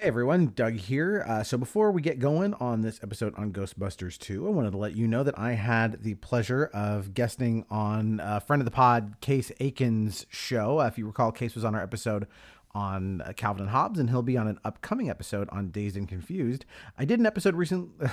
Everyone, Doug here. So before we get going on this episode on Ghostbusters 2, I wanted to let you know that I had the pleasure of guesting on a friend of the pod, Case Aiken's show. If you recall, Case was on our episode on Calvin and Hobbes, and he'll be on an upcoming episode on Dazed and Confused. I did an episode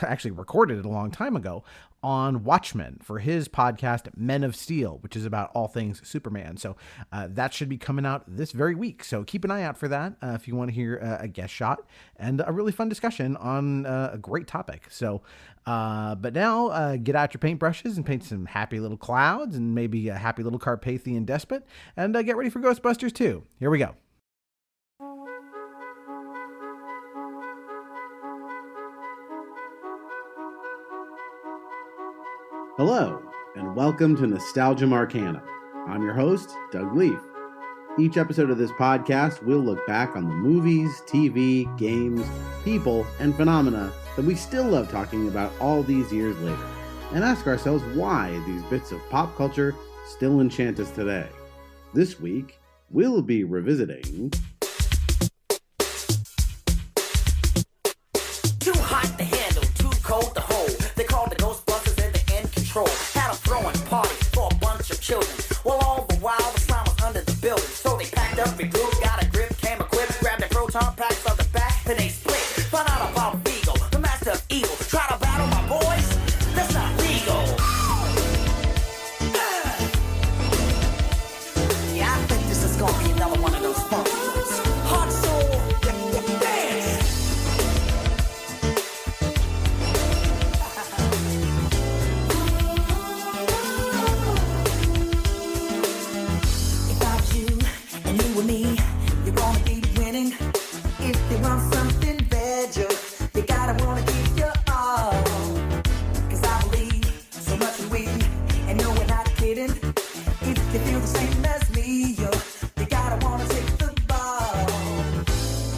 actually recorded it a long time ago, on Watchmen for his podcast Men of Steel, which is about all things Superman. So that should be coming out this very week. So keep an eye out for that if you want to hear a guest shot and a really fun discussion on a great topic. So, but now get out your paintbrushes and paint some happy little clouds and maybe a happy little Carpathian despot, and get ready for Ghostbusters 2. Here we go. Hello, and welcome to Nostalgia Marcana. I'm your host, Doug Leaf. Each episode of this podcast, we'll look back on the movies, TV, games, people, and phenomena that we still love talking about all these years later, and ask ourselves why these bits of pop culture still enchant us today. This week, we'll be revisiting... Too hot to handle, too cold to hold. They called the Ghostbusters and they're in control. Had a throwing party for a bunch of children. Well, all the while the slime was under the building. So they packed up, regrouped, got a grip, came equipped, grabbed their proton packs on the back, and they split. Found out about Vigo, the master of evil. Try to battle my boys? That's not legal. Yeah, I think this is gonna be another one of those fun ones. Hot soul, dance. If I was you and you were me, you're gonna be winning. If you want something better, you gotta wanna give your all. 'Cause I believe so much in we, and no, we're not kidding. If you feel the same as me, you gotta wanna take the ball.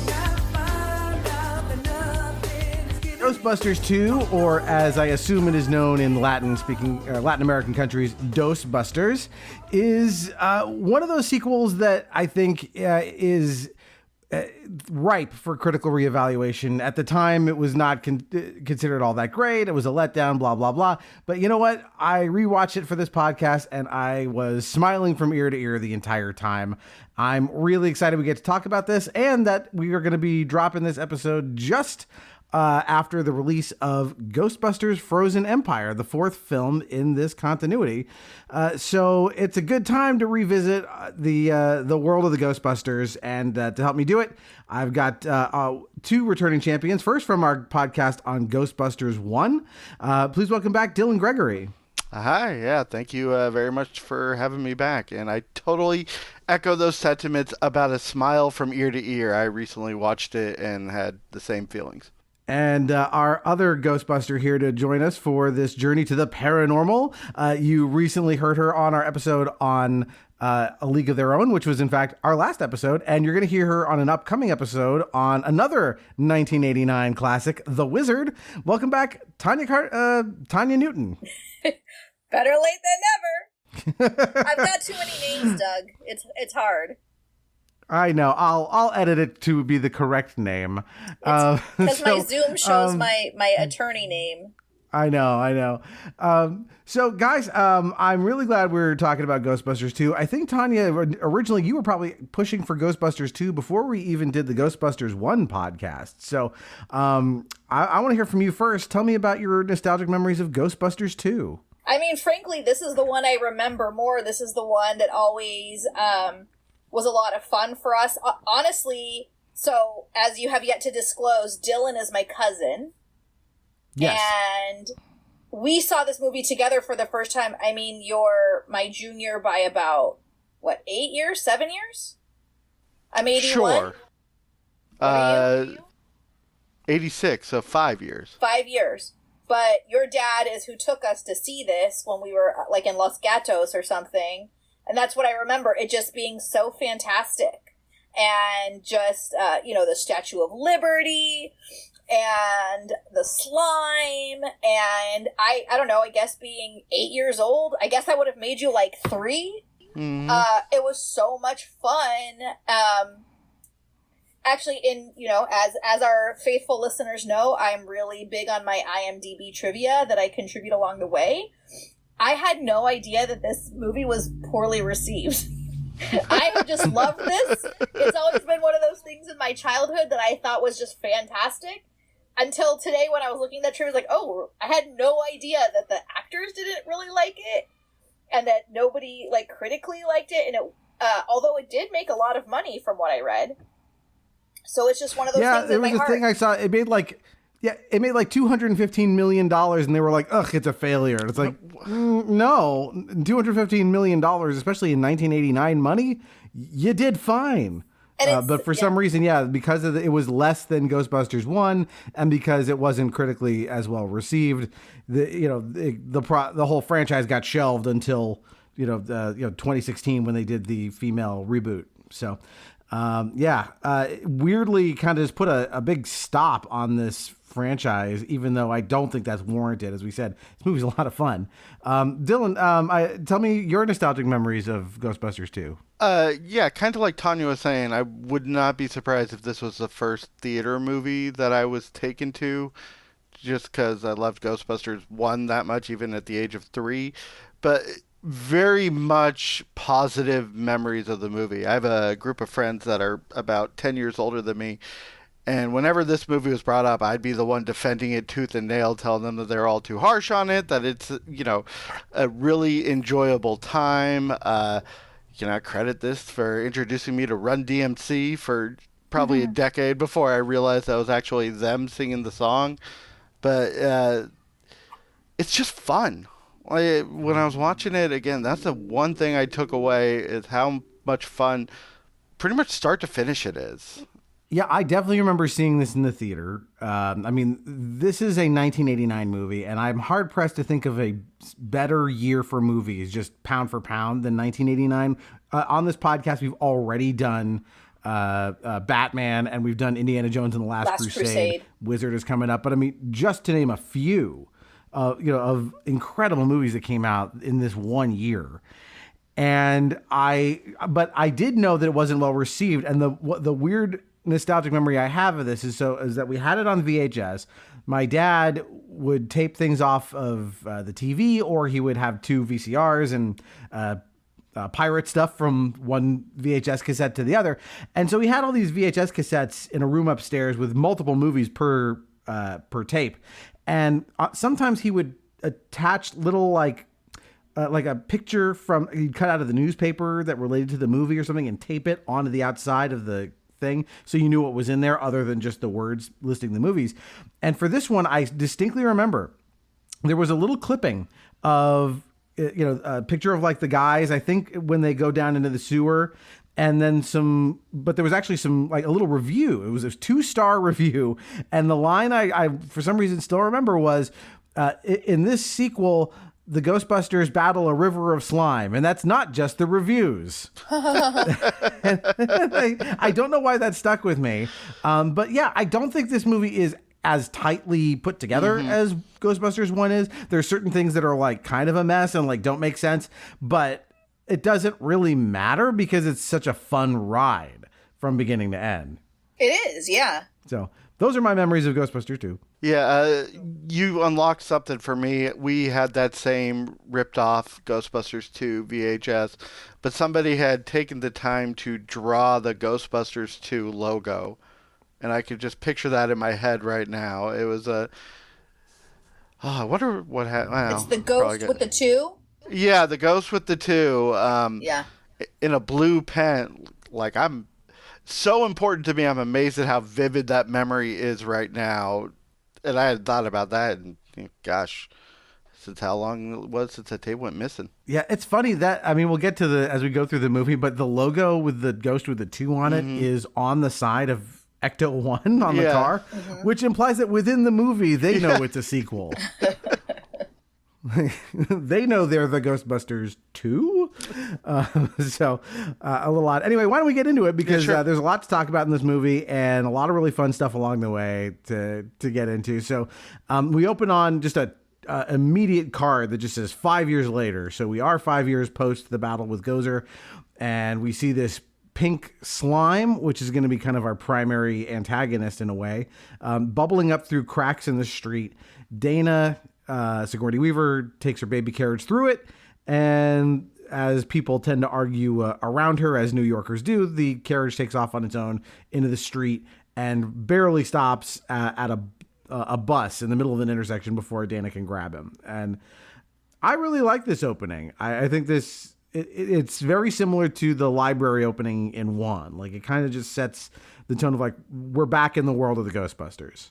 Gotta find out that nothing is giving. Ghostbusters 2, or as I assume it is known in Latin American countries, Ghostbusters, is one of those sequels that I think is ripe for critical reevaluation. At the time, it was not considered all that great. It was a letdown, blah, blah, blah. But you know what? I rewatched it for this podcast, and I was smiling from ear to ear the entire time. I'm really excited we get to talk about this, and that we are going to be dropping this episode just after the release of Ghostbusters Frozen Empire, the fourth film in this continuity. So it's a good time to revisit the world of the Ghostbusters, and to help me do it, I've got two returning champions. First, from our podcast on Ghostbusters 1. Please welcome back Dylan Gregory. Hi, yeah, thank you very much for having me back. And I totally echo those sentiments about a smile from ear to ear. I recently watched it and had the same feelings. And our other Ghostbuster here to join us for this journey to the paranormal. You recently heard her on our episode on A League of Their Own, which was in fact our last episode. And you're going to hear her on an upcoming episode on another 1989 classic, The Wizard. Welcome back, Tania Newton. Better late than never. I've got too many names, Doug. It's hard. I know. I'll edit it to be the correct name. Because my Zoom shows my attorney name. I know. So guys, I'm really glad we're talking about Ghostbusters 2. I think, Tania, originally you were probably pushing for Ghostbusters 2 before we even did the Ghostbusters 1 podcast. So I want to hear from you first. Tell me about your nostalgic memories of Ghostbusters 2. I mean, frankly, this is the one I remember more. This is the one that always was a lot of fun for us. Honestly, so as you have yet to disclose, Dylan is my cousin. Yes. And we saw this movie together for the first time. I mean, you're my junior by about, 8 years? 7 years? I'm 81. Sure. What are you? 86, so 5 years. 5 years. But your dad is who took us to see this when we were in Los Gatos or something. And that's what I remember, it just being so fantastic. And just, the Statue of Liberty and the slime. And I don't know, I guess being 8 years old, I guess I would have made you 3. Mm-hmm. It was so much fun. Actually, as our faithful listeners know, I'm really big on my IMDb trivia that I contribute along the way. I had no idea that this movie was poorly received. I have just loved this. It's always been one of those things in my childhood that I thought was just fantastic. Until today, when I was looking at that trivia, I was like, oh, I had no idea that the actors didn't really like it, and that nobody, like, critically liked it. And it, although it did make a lot of money from what I read. So it's just one of those things in my heart. Yeah, it was a thing I saw. It made like $215 million, and they were like, ugh, it's a failure. And it's like, no, $215 million, especially in 1989 money, you did fine. But for some reason, because it was less than Ghostbusters 1, and because it wasn't critically as well received, the whole franchise got shelved until 2016 when they did the female reboot. So weirdly kind of just put a big stop on this franchise, even though I don't think that's warranted. As we said, this movie's a lot of fun. Dylan, tell me your nostalgic memories of Ghostbusters 2. Kind of like Tania was saying, I would not be surprised if this was the first theater movie that I was taken to, just because I loved Ghostbusters 1 that much, even at the age of 3. But very much positive memories of the movie. I have a group of friends that are about 10 years older than me, and whenever this movie was brought up, I'd be the one defending it tooth and nail, telling them that they're all too harsh on it, that it's, a really enjoyable time. I credit this for introducing me to Run DMC for probably a decade before I realized that was actually them singing the song. But it's just fun. When I was watching it, again, that's the one thing I took away, is how much fun, pretty much start to finish, it is. Yeah, I definitely remember seeing this in the theater. This is a 1989 movie, and I'm hard-pressed to think of a better year for movies, just pound for pound, than 1989. On this podcast, we've already done Batman, and we've done Indiana Jones and the Last Crusade. Wizard is coming up. But, just to name a few, of incredible movies that came out in this one year. But I did know that it wasn't well received, and the weird nostalgic memory I have of this is that we had it on VHS. My dad would tape things off of the TV, or he would have two VCRs and pirate stuff from one VHS cassette to the other. And so he had all these VHS cassettes in a room upstairs with multiple movies per tape. And sometimes he would attach little like a picture he'd cut out of the newspaper that related to the movie or something and tape it onto the outside of the thing, so you knew what was in there other than just the words listing the movies. And for this one, I distinctly remember there was a little clipping of a picture of like the guys, I think, when they go down into the sewer, and then but there was actually a little review. It was a 2-star review, and the line I for some reason still remember was, in this sequel, the Ghostbusters battle a river of slime, and that's not just the reviews. I don't know why that stuck with me. But yeah, I don't think this movie is as tightly put together as Ghostbusters 1 is. There's certain things that are like kind of a mess and like don't make sense, but it doesn't really matter because it's such a fun ride from beginning to end. It is, yeah. So those are my memories of Ghostbusters 2. Yeah, you unlocked something for me. We had that same ripped off Ghostbusters 2 VHS, but somebody had taken the time to draw the Ghostbusters 2 logo, and I could just picture that in my head right now. It was I wonder what happened. It's the ghost with the 2? Yeah, the ghost with the 2. In a blue pen. Like, so important to me. I'm amazed at how vivid that memory is right now. And I hadn't thought about that. And gosh, since how long it was since that tape went missing. Yeah, it's funny that, we'll get to as we go through the movie, but the logo with the ghost with the 2 on it is on the side of Ecto 1 on the car, which implies that within the movie, they know it's a sequel. They know they're the Ghostbusters 2. A little odd. Anyway, why don't we get into it? Because there's a lot to talk about in this movie and a lot of really fun stuff along the way to get into. So we open on just a immediate card that just says 5 years later. So we are 5 years post the battle with Gozer, and we see this pink slime, which is going to be kind of our primary antagonist in a way, bubbling up through cracks in the street. Dana, Sigourney Weaver, takes her baby carriage through it, and as people tend to argue around her, as New Yorkers do, the carriage takes off on its own into the street and barely stops at a bus in the middle of an intersection before Dana can grab him. And I really like this opening. I think it's very similar to the library opening in 1. Like, it kind of just sets the tone of, like, we're back in the world of the Ghostbusters.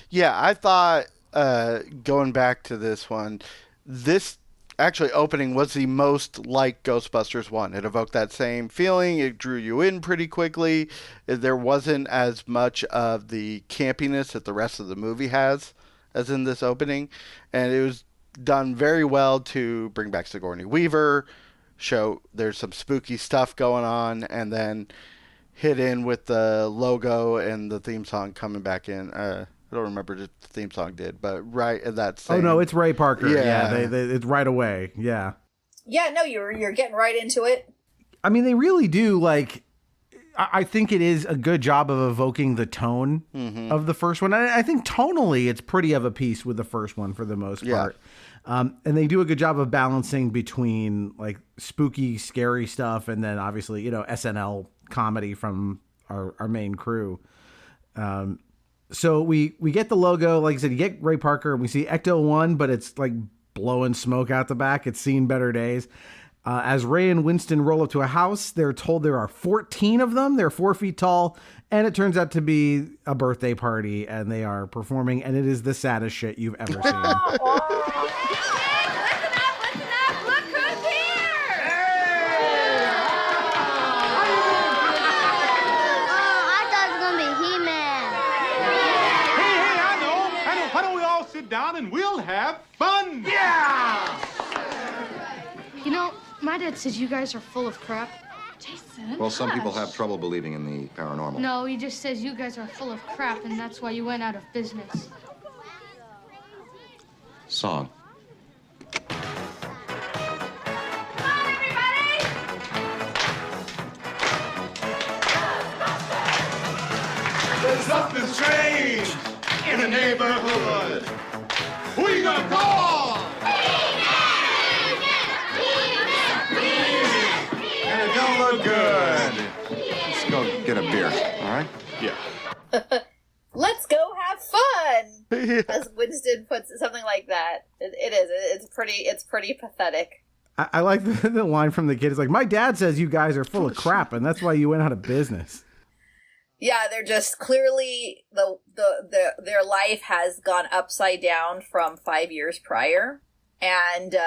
Yeah, I thought, going back to this one, this actually opening was the most like Ghostbusters 1. It evoked that same feeling. It drew you in pretty quickly. There wasn't as much of the campiness that the rest of the movie has as in this opening. And it was done very well to bring back Sigourney Weaver, show there's some spooky stuff going on, and then hit in with the logo and the theme song coming back in. I don't remember what the theme song did, but right at that same... Oh, no, it's Ray Parker. Yeah. It's right away. Yeah. Yeah, no, you're getting right into it. I mean, they really do, like... I think it is a good job of evoking the tone of the first one. I think tonally it's pretty of a piece with the first one for the most part. And they do a good job of balancing between, like, spooky, scary stuff and then obviously, SNL comedy from our main crew. So we get the logo, like I said, you get Ray Parker, and we see Ecto-1, but it's like blowing smoke out the back. It's seen better days. As Ray and Winston roll up to a house, they're told there are 14 of them. They're 4 feet tall, and it turns out to be a birthday party, and they are performing, and it is the saddest shit you've ever seen. Listen up, look who's here! I thought it was gonna be He-Man. Hey, I know. Why don't we all sit down and we'll have fun? Yeah! You know, my dad says you guys are full of crap. Jason. Well, some people have trouble believing in the paranormal. No, he just says you guys are full of crap, and that's why you went out of business. Song. There's something strange in the neighborhood. Who you gonna call? And it don't look good. Let's go get a beer, all right? Yeah. Let's go have fun. As Winston puts it, something like that. It is. It's pretty pathetic. I like the line from the kid. It's like, my dad says you guys are full of crap, and that's why you went out of business. Yeah, they're just clearly their life has gone upside down from 5 years prior, and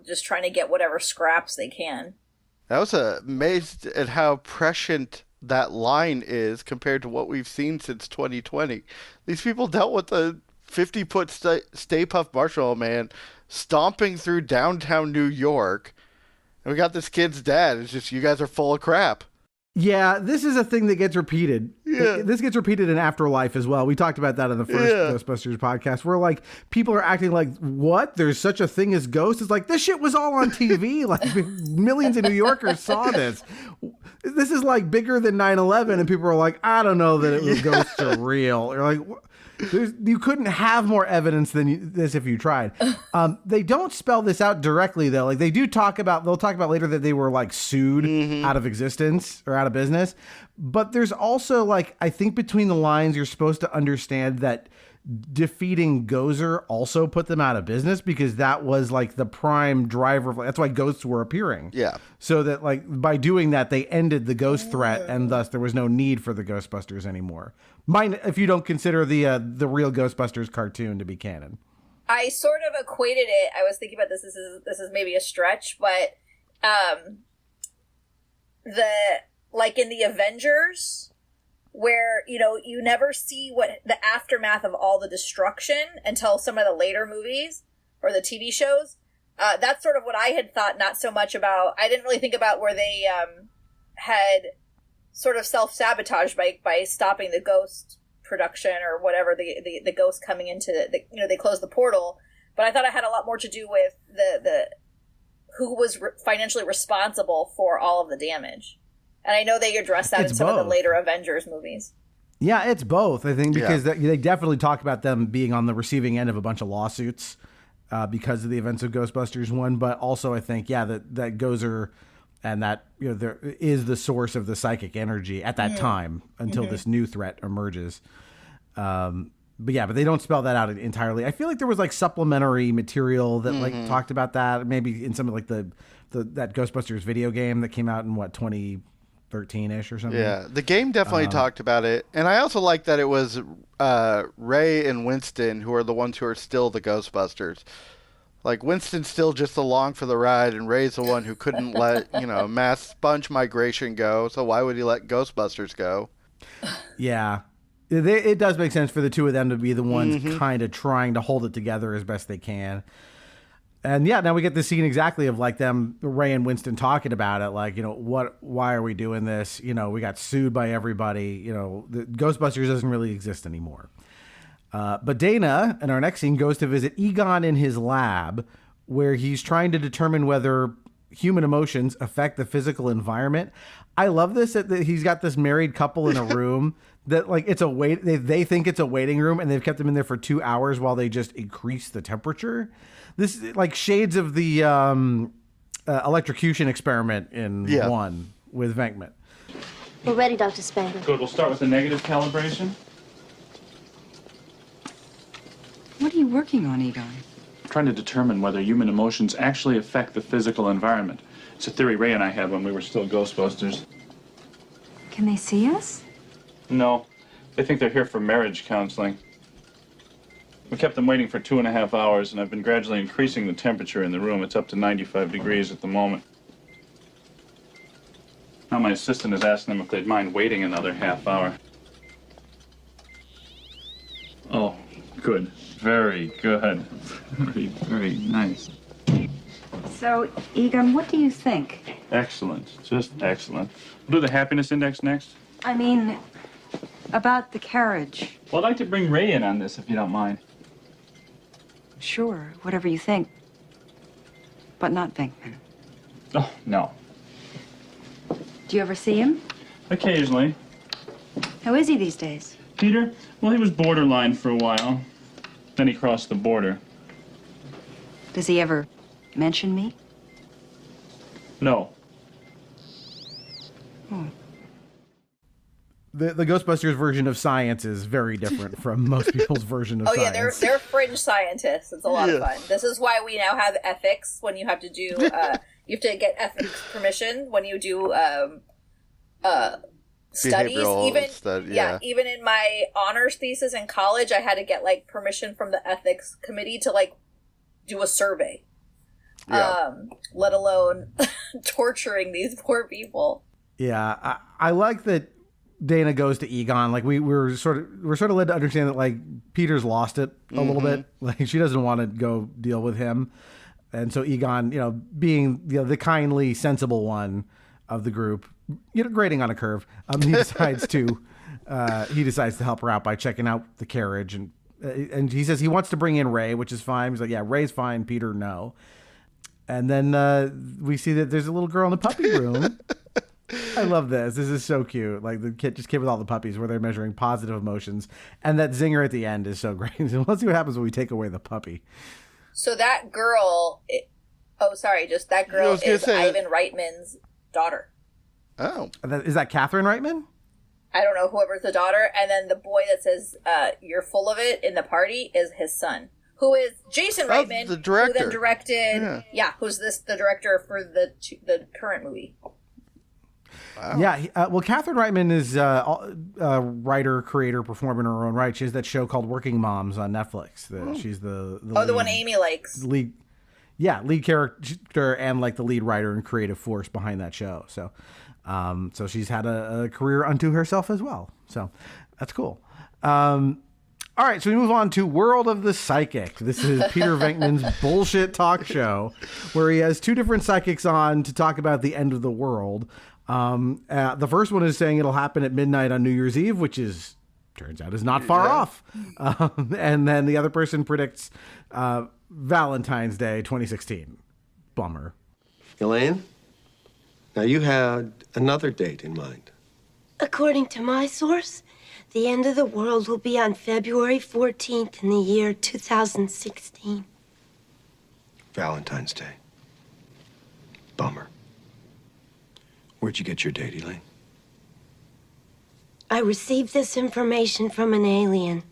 just trying to get whatever scraps they can. I was amazed at how prescient that line is compared to what we've seen since 2020. These people dealt with the 50-foot Stay Puft Marshmallow Man stomping through downtown New York, and we got this kid's dad. It's just, you guys are full of crap. Yeah, this is a thing that gets repeated. Yeah. This gets repeated in Afterlife as well. We talked about that in the first Ghostbusters podcast, where, like, people are acting like, what? There's such a thing as ghosts? It's like, this shit was all on TV. Like, millions of New Yorkers saw this. This is, like, bigger than 9/11, and people are like, I don't know that it was ghosts are real. Or like, you couldn't have more evidence than this if you tried. They don't spell this out directly, though. Like, they'll talk about later that they were, like, sued out of existence or out of business. But there's also, like, I think between the lines, you're supposed to understand that defeating Gozer also put them out of business, because that was, like, the prime driver. That's why ghosts were appearing. Yeah. So that, like, by doing that, they ended the ghost threat, and thus there was no need for the Ghostbusters anymore. If you don't consider the real Ghostbusters cartoon to be canon. I sort of equated it. I was thinking about this. This is maybe a stretch, but in the Avengers, where you never see what the aftermath of all the destruction until some of the later movies or the TV shows. That's sort of what I had thought. Not so much about. I didn't really think about where they had sort of self-sabotage by stopping the ghost production or whatever, the ghost coming into they closed the portal. But I thought it had a lot more to do with the who was financially responsible for all of the damage. And I know they address that It's in some of both. the later Avengers movies. Yeah, it's both. I think because they definitely talk about them being on the receiving end of a bunch of lawsuits because of the events of Ghostbusters 1. But also, I think, that Gozer and that there is the source of the psychic energy at that time until this new threat emerges. But they don't spell that out entirely. I feel like there was like supplementary material that talked about that, maybe in some of like that Ghostbusters video game that came out in 2013-ish or something. Yeah, the game definitely talked about it. And I also like that it was Ray and Winston who are the ones who are still the Ghostbusters. Like, Winston's still just along for the ride, and Ray's the one who couldn't let, mass sponge migration go, so why would he let Ghostbusters go? Yeah. It does make sense for the two of them to be the ones kind of trying to hold it together as best they can. And now we get the scene exactly of like them, Ray and Winston talking about it. Like, why are we doing this? We got sued by everybody. The Ghostbusters doesn't really exist anymore. But Dana, in our next scene, goes to visit Egon in his lab, where he's trying to determine whether human emotions affect the physical environment. I love this, that he's got this married couple in a room that like it's a they think it's a waiting room, and they've kept them in there for 2 hours while they just increase the temperature. This is like shades of the electrocution experiment in 1 with Venkman. We're ready, Dr. Spangler. Good. We'll start with the negative calibration. What are you working on, Egon? Trying to determine whether human emotions actually affect the physical environment. It's a theory Ray and I had when we were still Ghostbusters. Can they see us? No. They think they're here for marriage counseling. We kept them waiting for 2.5 hours, and I've been gradually increasing the temperature in the room. It's up to 95 degrees at the moment. Now my assistant is asking them if they'd mind waiting another half hour. Oh, good. Very good. Very, very nice. So, Egon, what do you think? Excellent. Just excellent. We'll do the happiness index next. I mean, about the carriage. Well, I'd like to bring Ray in on this, if you don't mind. Sure, whatever you think. But not Venkman. Oh, no. Do you ever see him? Occasionally. How is he these days? Peter? Well, he was borderline for a while. Then he crossed the border. Does he ever mention me? No. The Ghostbusters version of science is very different from most people's version of science. Yeah, they're fringe scientists. It's a lot of fun. This is why we now have ethics when you have to do you have to get ethics permission when you do studies. Even in my honors thesis in college, I had to get like permission from the ethics committee to like do a survey. Let alone torturing these poor people. Yeah, I like that Dana goes to Egon. Like we're sort of led to understand that like Peter's lost it a little bit. Like she doesn't want to go deal with him, and so Egon, being the kindly, sensible one of the group, grading on a curve, he decides to help her out by checking out the carriage, and he says he wants to bring in Ray, which is fine. He's like, yeah, Ray's fine. Peter, no. And then we see that there's a little girl in the puppy room. I love this. This is so cute. Like the kid with all the puppies where they're measuring positive emotions. And that zinger at the end is so great. Let's see what happens when we take away the puppy. So that girl, that girl is Ivan Reitman's daughter. Oh. Is that Catherine Reitman? I don't know, whoever's the daughter. And then the boy that says, you're full of it in the party is his son. Who is Jason Reitman, the director. who then directed, who's the director for the current movie. Wow. Yeah, well, Catherine Reitman is a writer, creator, performer in her own right. She has that show called Working Moms on Netflix. She's the one Amy likes. Lead character and like the lead writer and creative force behind that show. So, so she's had a career unto herself as well. So that's cool. All right, so we move on to World of the Psychic. This is Peter Venkman's bullshit talk show where he has two different psychics on to talk about the end of the world. The first one is saying it'll happen at midnight on New Year's Eve, which turns out is not far off. And then the other person predicts Valentine's Day 2016. Bummer. Elaine, Now, you had another date in mind. According to my source, the end of the world will be on February 14th in the year 2016. Valentine's Day. Bummer. Where'd you get your date, Elaine? I received this information from an alien.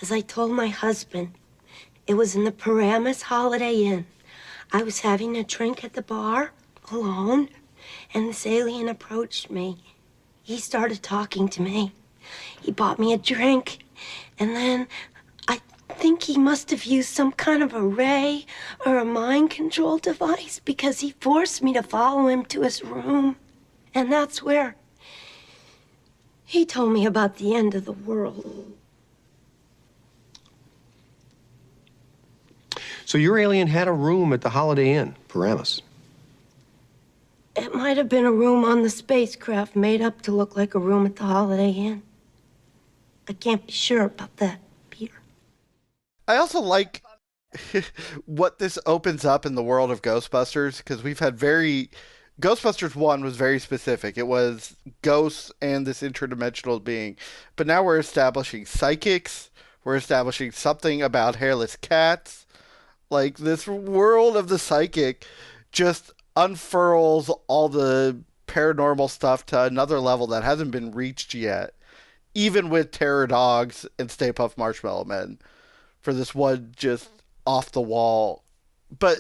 As I told my husband, it was in the Paramus Holiday Inn. I was having a drink at the bar, alone, and this alien approached me. He started talking to me. He bought me a drink, and then I think he must have used some kind of a ray or a mind control device because he forced me to follow him to his room. And that's where he told me about the end of the world. So your alien had a room at the Holiday Inn, Paramus. It might have been a room on the spacecraft made up to look like a room at the Holiday Inn. I can't be sure about that, Peter. I also like what this opens up in the world of Ghostbusters, because we've had Ghostbusters 1 was very specific. It was ghosts and this interdimensional being. But now we're establishing psychics. We're establishing something about hairless cats. Like, this world of the psychic just unfurls all the paranormal stuff to another level that hasn't been reached yet, even with Terror Dogs and Stay Puft Marshmallow Men, for this one just off the wall. But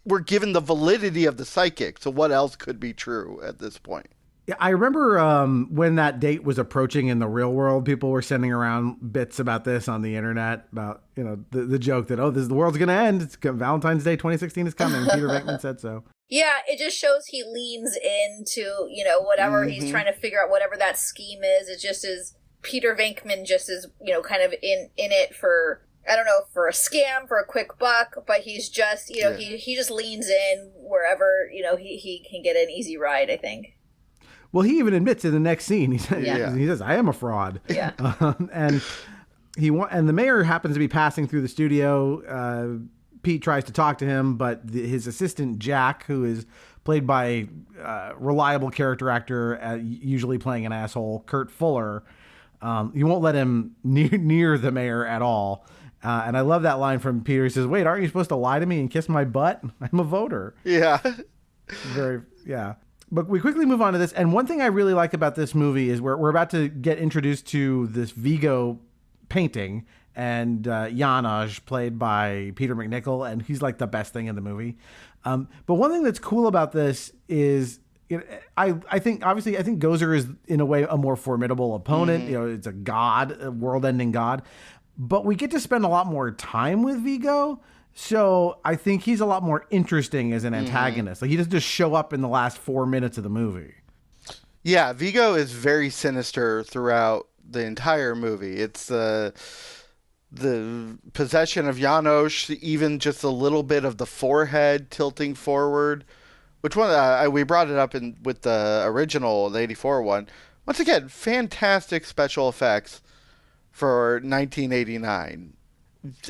we're given the validity of the psychic, so what else could be true at this point? Yeah, I remember when that date was approaching in the real world, people were sending around bits about this on the internet, about, you know, the joke that, the world's going to end. It's Valentine's Day 2016 is coming. Peter Venkman said so. Yeah, it just shows he leans into, whatever he's trying to figure out, whatever that scheme is. It just is, Peter Venkman just is, kind of in it for, I don't know, for a scam, for a quick buck, but he's just, he just leans in wherever, he can get an easy ride, I think. Well, he even admits in the next scene, he says, I am a fraud. Yeah. And the mayor happens to be passing through the studio. Pete tries to talk to him, but his assistant, Jack, who is played by reliable character actor, usually playing an asshole, Kurt Fuller, he won't let him near the mayor at all. And I love that line from Peter. He says, wait, aren't you supposed to lie to me and kiss my butt? I'm a voter. Yeah. But we quickly move on to this. And one thing I really like about this movie is we're about to get introduced to this Vigo painting, and Janos, played by Peter McNichol, and he's like the best thing in the movie. But one thing that's cool about this is, I think Gozer is in a way a more formidable opponent. It's a god, a world-ending god. But we get to spend a lot more time with Vigo. So I think he's a lot more interesting as an antagonist. Like, he doesn't just show up in the last 4 minutes of the movie. Yeah, Vigo is very sinister throughout the entire movie. It's the possession of Janos, even just a little bit of the forehead tilting forward. Which one? We brought it up with the original, the 84 one. Once again, fantastic special effects for 1989.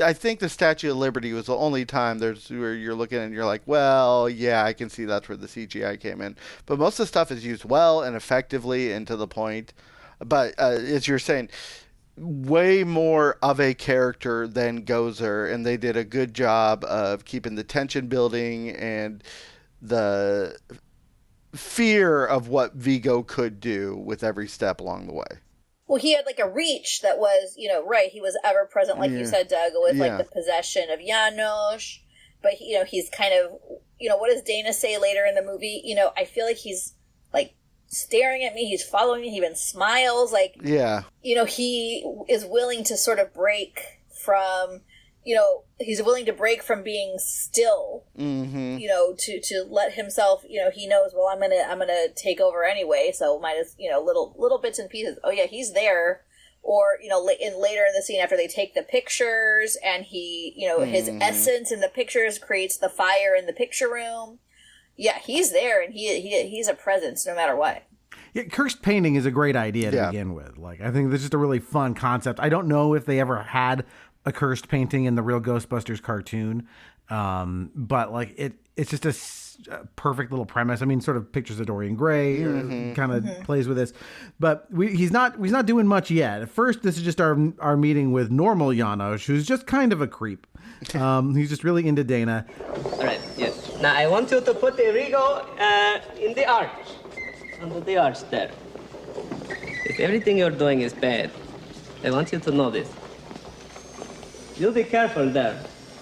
I think the Statue of Liberty was the only time where you're looking and you're like, well, yeah, I can see that's where the CGI came in. But most of the stuff is used well and effectively and to the point. But as you're saying, way more of a character than Gozer, and they did a good job of keeping the tension building and the fear of what Vigo could do with every step along the way. Well, he had like a reach that was, right. He was ever present, like you said, Doug, with like the possession of Janos. But, he's kind of, what does Dana say later in the movie? I feel like he's like staring at me. He's following me. He even smiles. Like, he is willing to sort of break from, he's willing to break from being still, to let himself, he knows, well, I'm going to take over anyway. So might as, little bits and pieces. Oh yeah, he's there. Or, later in the scene after they take the pictures and he, his essence in the pictures creates the fire in the picture room. Yeah, he's there and he's a presence no matter what. Yeah, cursed painting is a great idea to begin with. Like, I think this is just a really fun concept. I don't know if they ever had accursed painting in the real Ghostbusters cartoon. But like it's just a perfect little premise. I mean, sort of pictures of Dorian Gray, kind of plays with this, but he's not doing much yet. At first, this is just our meeting with normal Janos, who's just kind of a creep. He's just really into Dana. All right, yes. Now I want you to put the Rigo in the arch, under the arch there. If everything you're doing is bad, I want you to know this. You be careful there,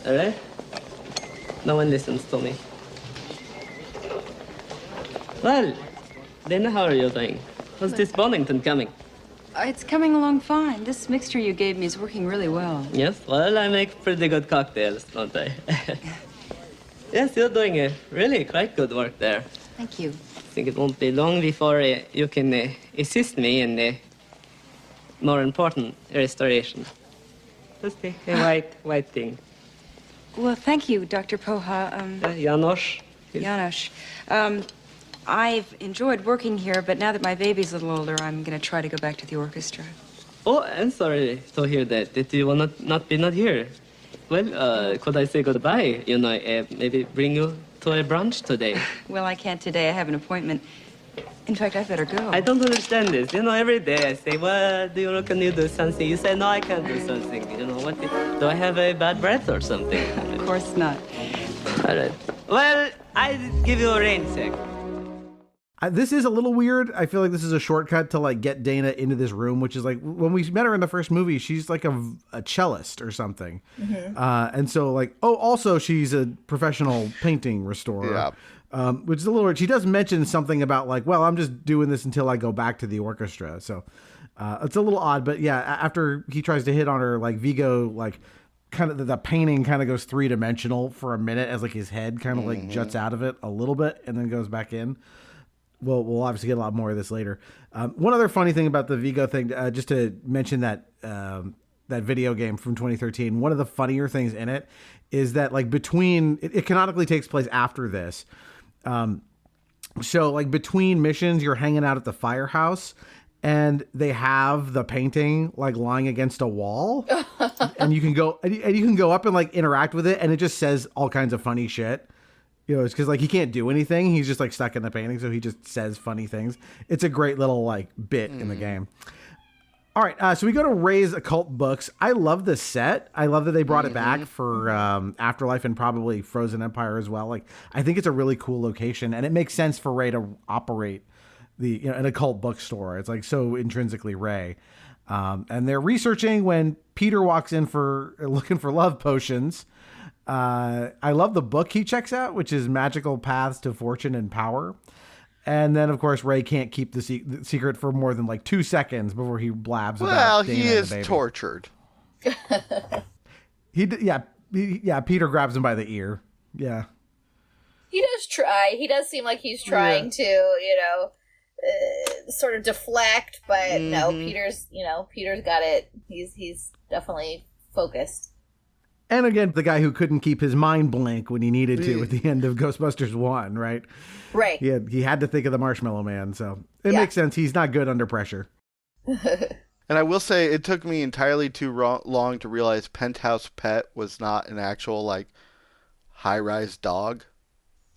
all right? No one listens to me. Well, Dana, how are you doing? How's this Bonington coming? It's coming along fine. This mixture you gave me is working really well. Yes, well, I make pretty good cocktails, don't I? Yes, you're doing really quite good work there. Thank you. I think it won't be long before you can assist me in the more important restoration. Just a white thing. Well, thank you, Dr. Poha. Janos. Janos. I've enjoyed working here, but now that my baby's a little older, I'm going to try to go back to the orchestra. Oh, I'm sorry to hear that you will not be here. Well, could I say goodbye? You know, maybe bring you to a brunch today. Well, I can't today. I have an appointment. In fact, I better go. I don't understand this. You know, every day I say, well, can you do something? You say, no, I can't do something. You know, what? Do I have a bad breath or something? Of course not. All right. Well, I give you a rain check. This is a little weird. I feel like this is a shortcut to like get Dana into this room, which is like when we met her in the first movie, she's like a cellist or something. And so like, also she's a professional painting restorer, which is a little weird. She does mention something about like, well, I'm just doing this until I go back to the orchestra. So it's a little odd, but yeah, after he tries to hit on her, like Vigo, like kind of the painting kind of goes 3-dimensional for a minute as like his head kind of like juts out of it a little bit and then goes back in. We'll obviously get a lot more of this later. One other funny thing about the Vigo thing, just to mention that that video game from 2013, one of the funnier things in it is that like it canonically takes place after this. So like between missions, you're hanging out at the firehouse and they have the painting like lying against a wall and you can go up and like interact with it. And it just says all kinds of funny shit. You know, it's because like he can't do anything. He's just like stuck in the painting, so he just says funny things. It's a great little like bit in the game. All right, so we go to Ray's Occult Books. I love the set. I love that they brought it back for Afterlife and probably Frozen Empire as well. Like, I think it's a really cool location, and it makes sense for Ray to operate an occult bookstore. It's like so intrinsically Ray. And they're researching when Peter walks in looking for love potions. I love the book he checks out, which is Magical Paths to Fortune and Power. And then, of course, Ray can't keep the secret for more than like 2 seconds before he blabs about Dana he and is the baby. Tortured. Peter grabs him by the ear. Yeah. He does try. He does seem like he's trying to, sort of deflect, but no, Peter's got it. He's definitely focused. And again, the guy who couldn't keep his mind blank when he needed to at the end of Ghostbusters 1, right? Right. He had to think of the Marshmallow Man, so it makes sense. He's not good under pressure. And I will say, it took me entirely too long to realize Penthouse Pet was not an actual, like, high-rise dog.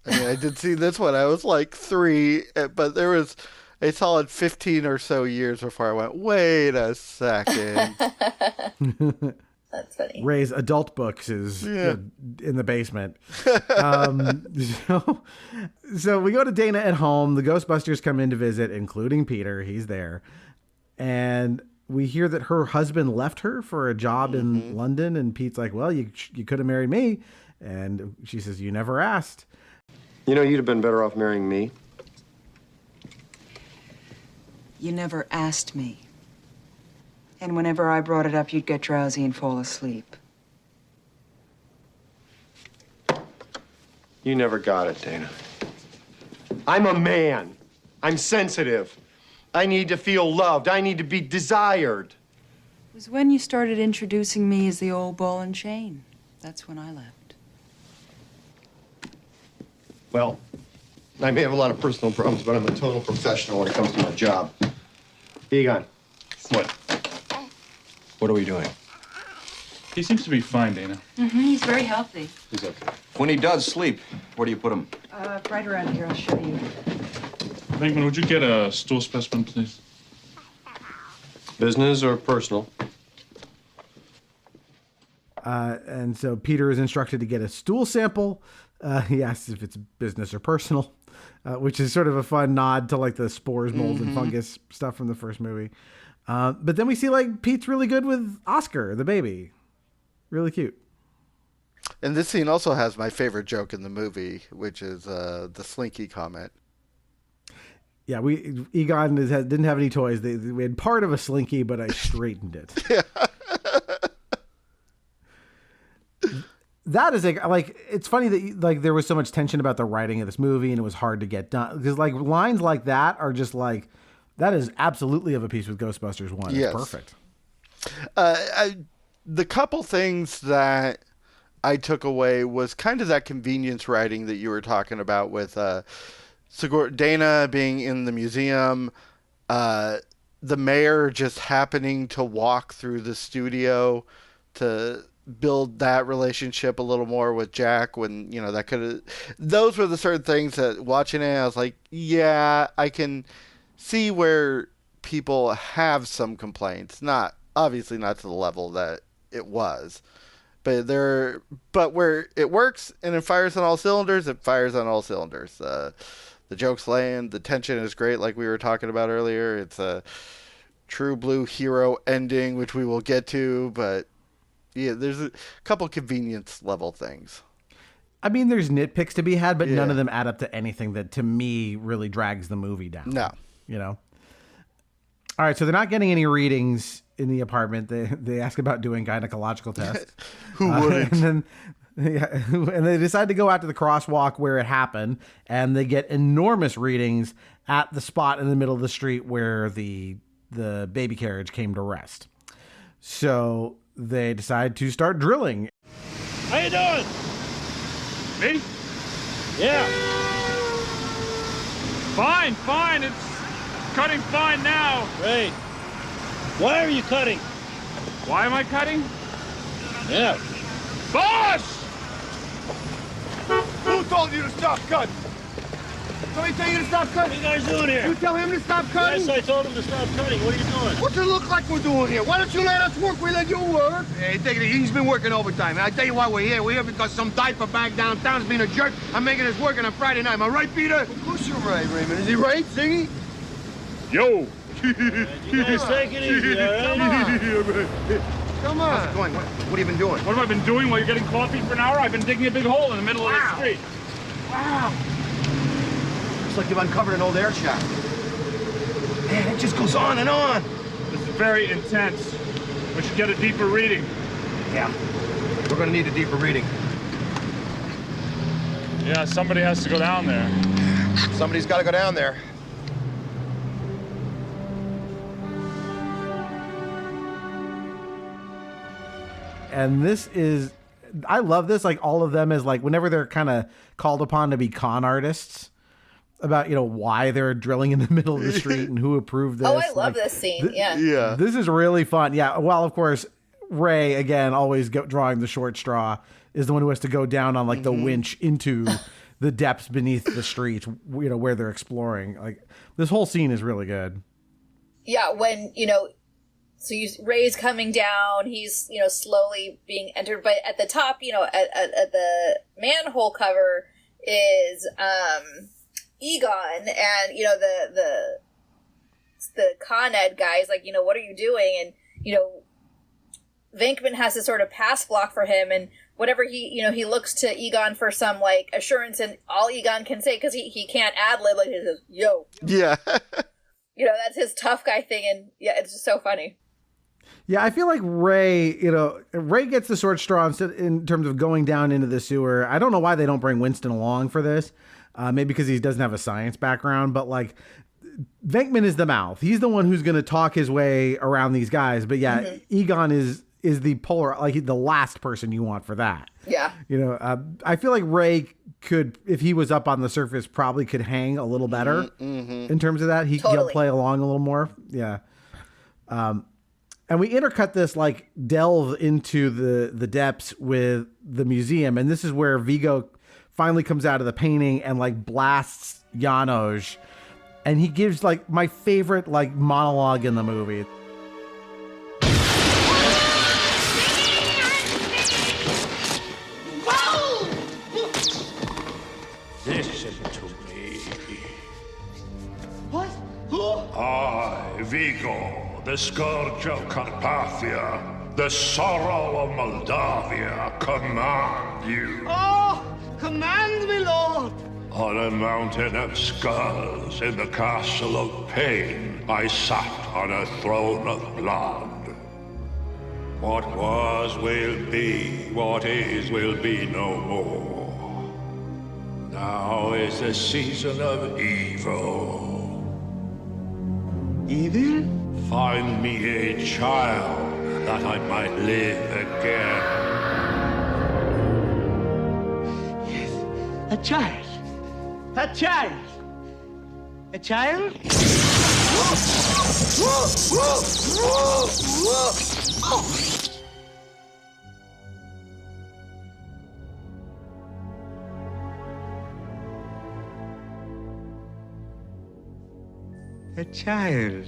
I mean, I did see this one. I was like 3, but there was a solid 15 or so years before I went, wait a second. That's funny. Ray's adult books is in the basement. So we go to Dana at home. The Ghostbusters come in to visit, including Peter. He's there. And we hear that her husband left her for a job in London. And Pete's like, well, you could have married me. And she says, you never asked. You know, you'd have been better off marrying me. You never asked me. And whenever I brought it up, you'd get drowsy and fall asleep. You never got it, Dana. I'm a man. I'm sensitive. I need to feel loved. I need to be desired. It was when you started introducing me as the old ball and chain. That's when I left. Well, I may have a lot of personal problems, but I'm a total professional when it comes to my job. Egon. What? What are we doing? He seems to be fine, Dana. He's very healthy. He's okay. When he does sleep, where do you put him? Right around here, I'll show you. Venkman, would you get a stool specimen, please? Business or personal? And so Peter is instructed to get a stool sample. He asks if it's business or personal, which is sort of a fun nod to like the spores, mold, and fungus stuff from the first movie. But then we see like Pete's really good with Oscar, the baby. Really cute. And this scene also has my favorite joke in the movie, which is the Slinky comment. Yeah, Egon didn't have any toys. We had part of a Slinky, but I straightened it. Yeah. That is like it's funny that like there was so much tension about the writing of this movie and it was hard to get done because like lines like that are just like that is absolutely of a piece with Ghostbusters 1. It's perfect. The couple things that I took away was kind of that convenience writing that you were talking about with Dana being in the museum, the mayor just happening to walk through the studio to build that relationship a little more with Jack when, you know, that could have, those were the certain things that watching it, I was like, yeah, I can see where people have some complaints, obviously not to the level that it was, but where it works and it fires on all cylinders, it fires on all cylinders. The jokes land, the tension is great, like we were talking about earlier. It's a true blue hero ending, which we will get to, but yeah, there's a couple convenience level things. I mean, there's nitpicks to be had, but none of them add up to anything that, to me, really drags the movie down. No. You know? All right, so they're not getting any readings in the apartment. They ask about doing gynecological tests. Who wouldn't? And they decide to go out to the crosswalk where it happened, and they get enormous readings at the spot in the middle of the street where the baby carriage came to rest. So they decide to start drilling. How you doing? Me? Yeah. Fine. It's cutting fine now. Great. Why are you cutting? Why am I cutting? Yeah. Boss! Who told you to stop cutting? Somebody tell you to stop cutting? What are you guys doing here? You tell him to stop cutting? Yes, I told him to stop cutting. What are you doing? What's it look like we're doing here? Why don't you let us work? We let you work. Hey, take it easy. He's been working overtime. I tell you why we're here. We're here because some diaper bag downtown is being a jerk. I'm making us work on a Friday night. Am I right, Peter? Of course you're right, Raymond. Is he right, Ziggy? Yo! You guys take it easy, all right? Come on. How's it going? What have you been doing? What have I been doing while you're getting coffee for an hour? I've been digging a big hole in the middle of the street. Wow. Looks like you've uncovered an old air shaft. Man, it just goes on and on. This is very intense. We should get a deeper reading. Yeah. We're gonna need a deeper reading. Yeah, somebody has to go down there. Somebody's gotta go down there. And this is, I love this, like all of them is like, whenever they're kind of called upon to be con artists about, you know, why they're drilling in the middle of the street and who approved this. Oh, I love this scene. Yeah. This is really fun. Yeah. Well, of course, Ray, again, always drawing the short straw, is the one who has to go down on like the winch into the depths beneath the street, you know, where they're exploring. Like this whole scene is really good. Yeah. When, you know, so Ray's coming down, he's, you know, slowly being entered, but at the top, you know, at the manhole cover is Egon, and, you know, the Con Ed guy is like, you know, what are you doing? And, you know, Venkman has to sort of pass block for him, and whatever he looks to Egon for some, like, assurance, and all Egon can say, because he can't ad-lib, like, he says, yo. Yeah. You know, that's his tough guy thing, and yeah, it's just so funny. Yeah, I feel like Ray gets the short straw in terms of going down into the sewer. I don't know why they don't bring Winston along for this. Maybe because he doesn't have a science background, but like Venkman is the mouth. He's the one who's going to talk his way around these guys. But yeah, Egon is the polar, like the last person you want for that. Yeah. You know, I feel like Ray could, if he was up on the surface, probably could hang a little better in terms of that. He'll play along a little more. Yeah. And we intercut this like delve into the depths with the museum. And this is where Vigo finally comes out of the painting and like blasts Janos. And he gives like my favorite like monologue in the movie. Listen to me. What? I, Vigo, the scourge of Carpathia, the sorrow of Moldavia, command you. Oh, command me, Lord. On a mountain of skulls in the castle of pain, I sat on a throne of blood. What was will be, what is will be no more. Now is the season of evil. Evil? Find me a child that I might live again. A child. A child. A child? A child.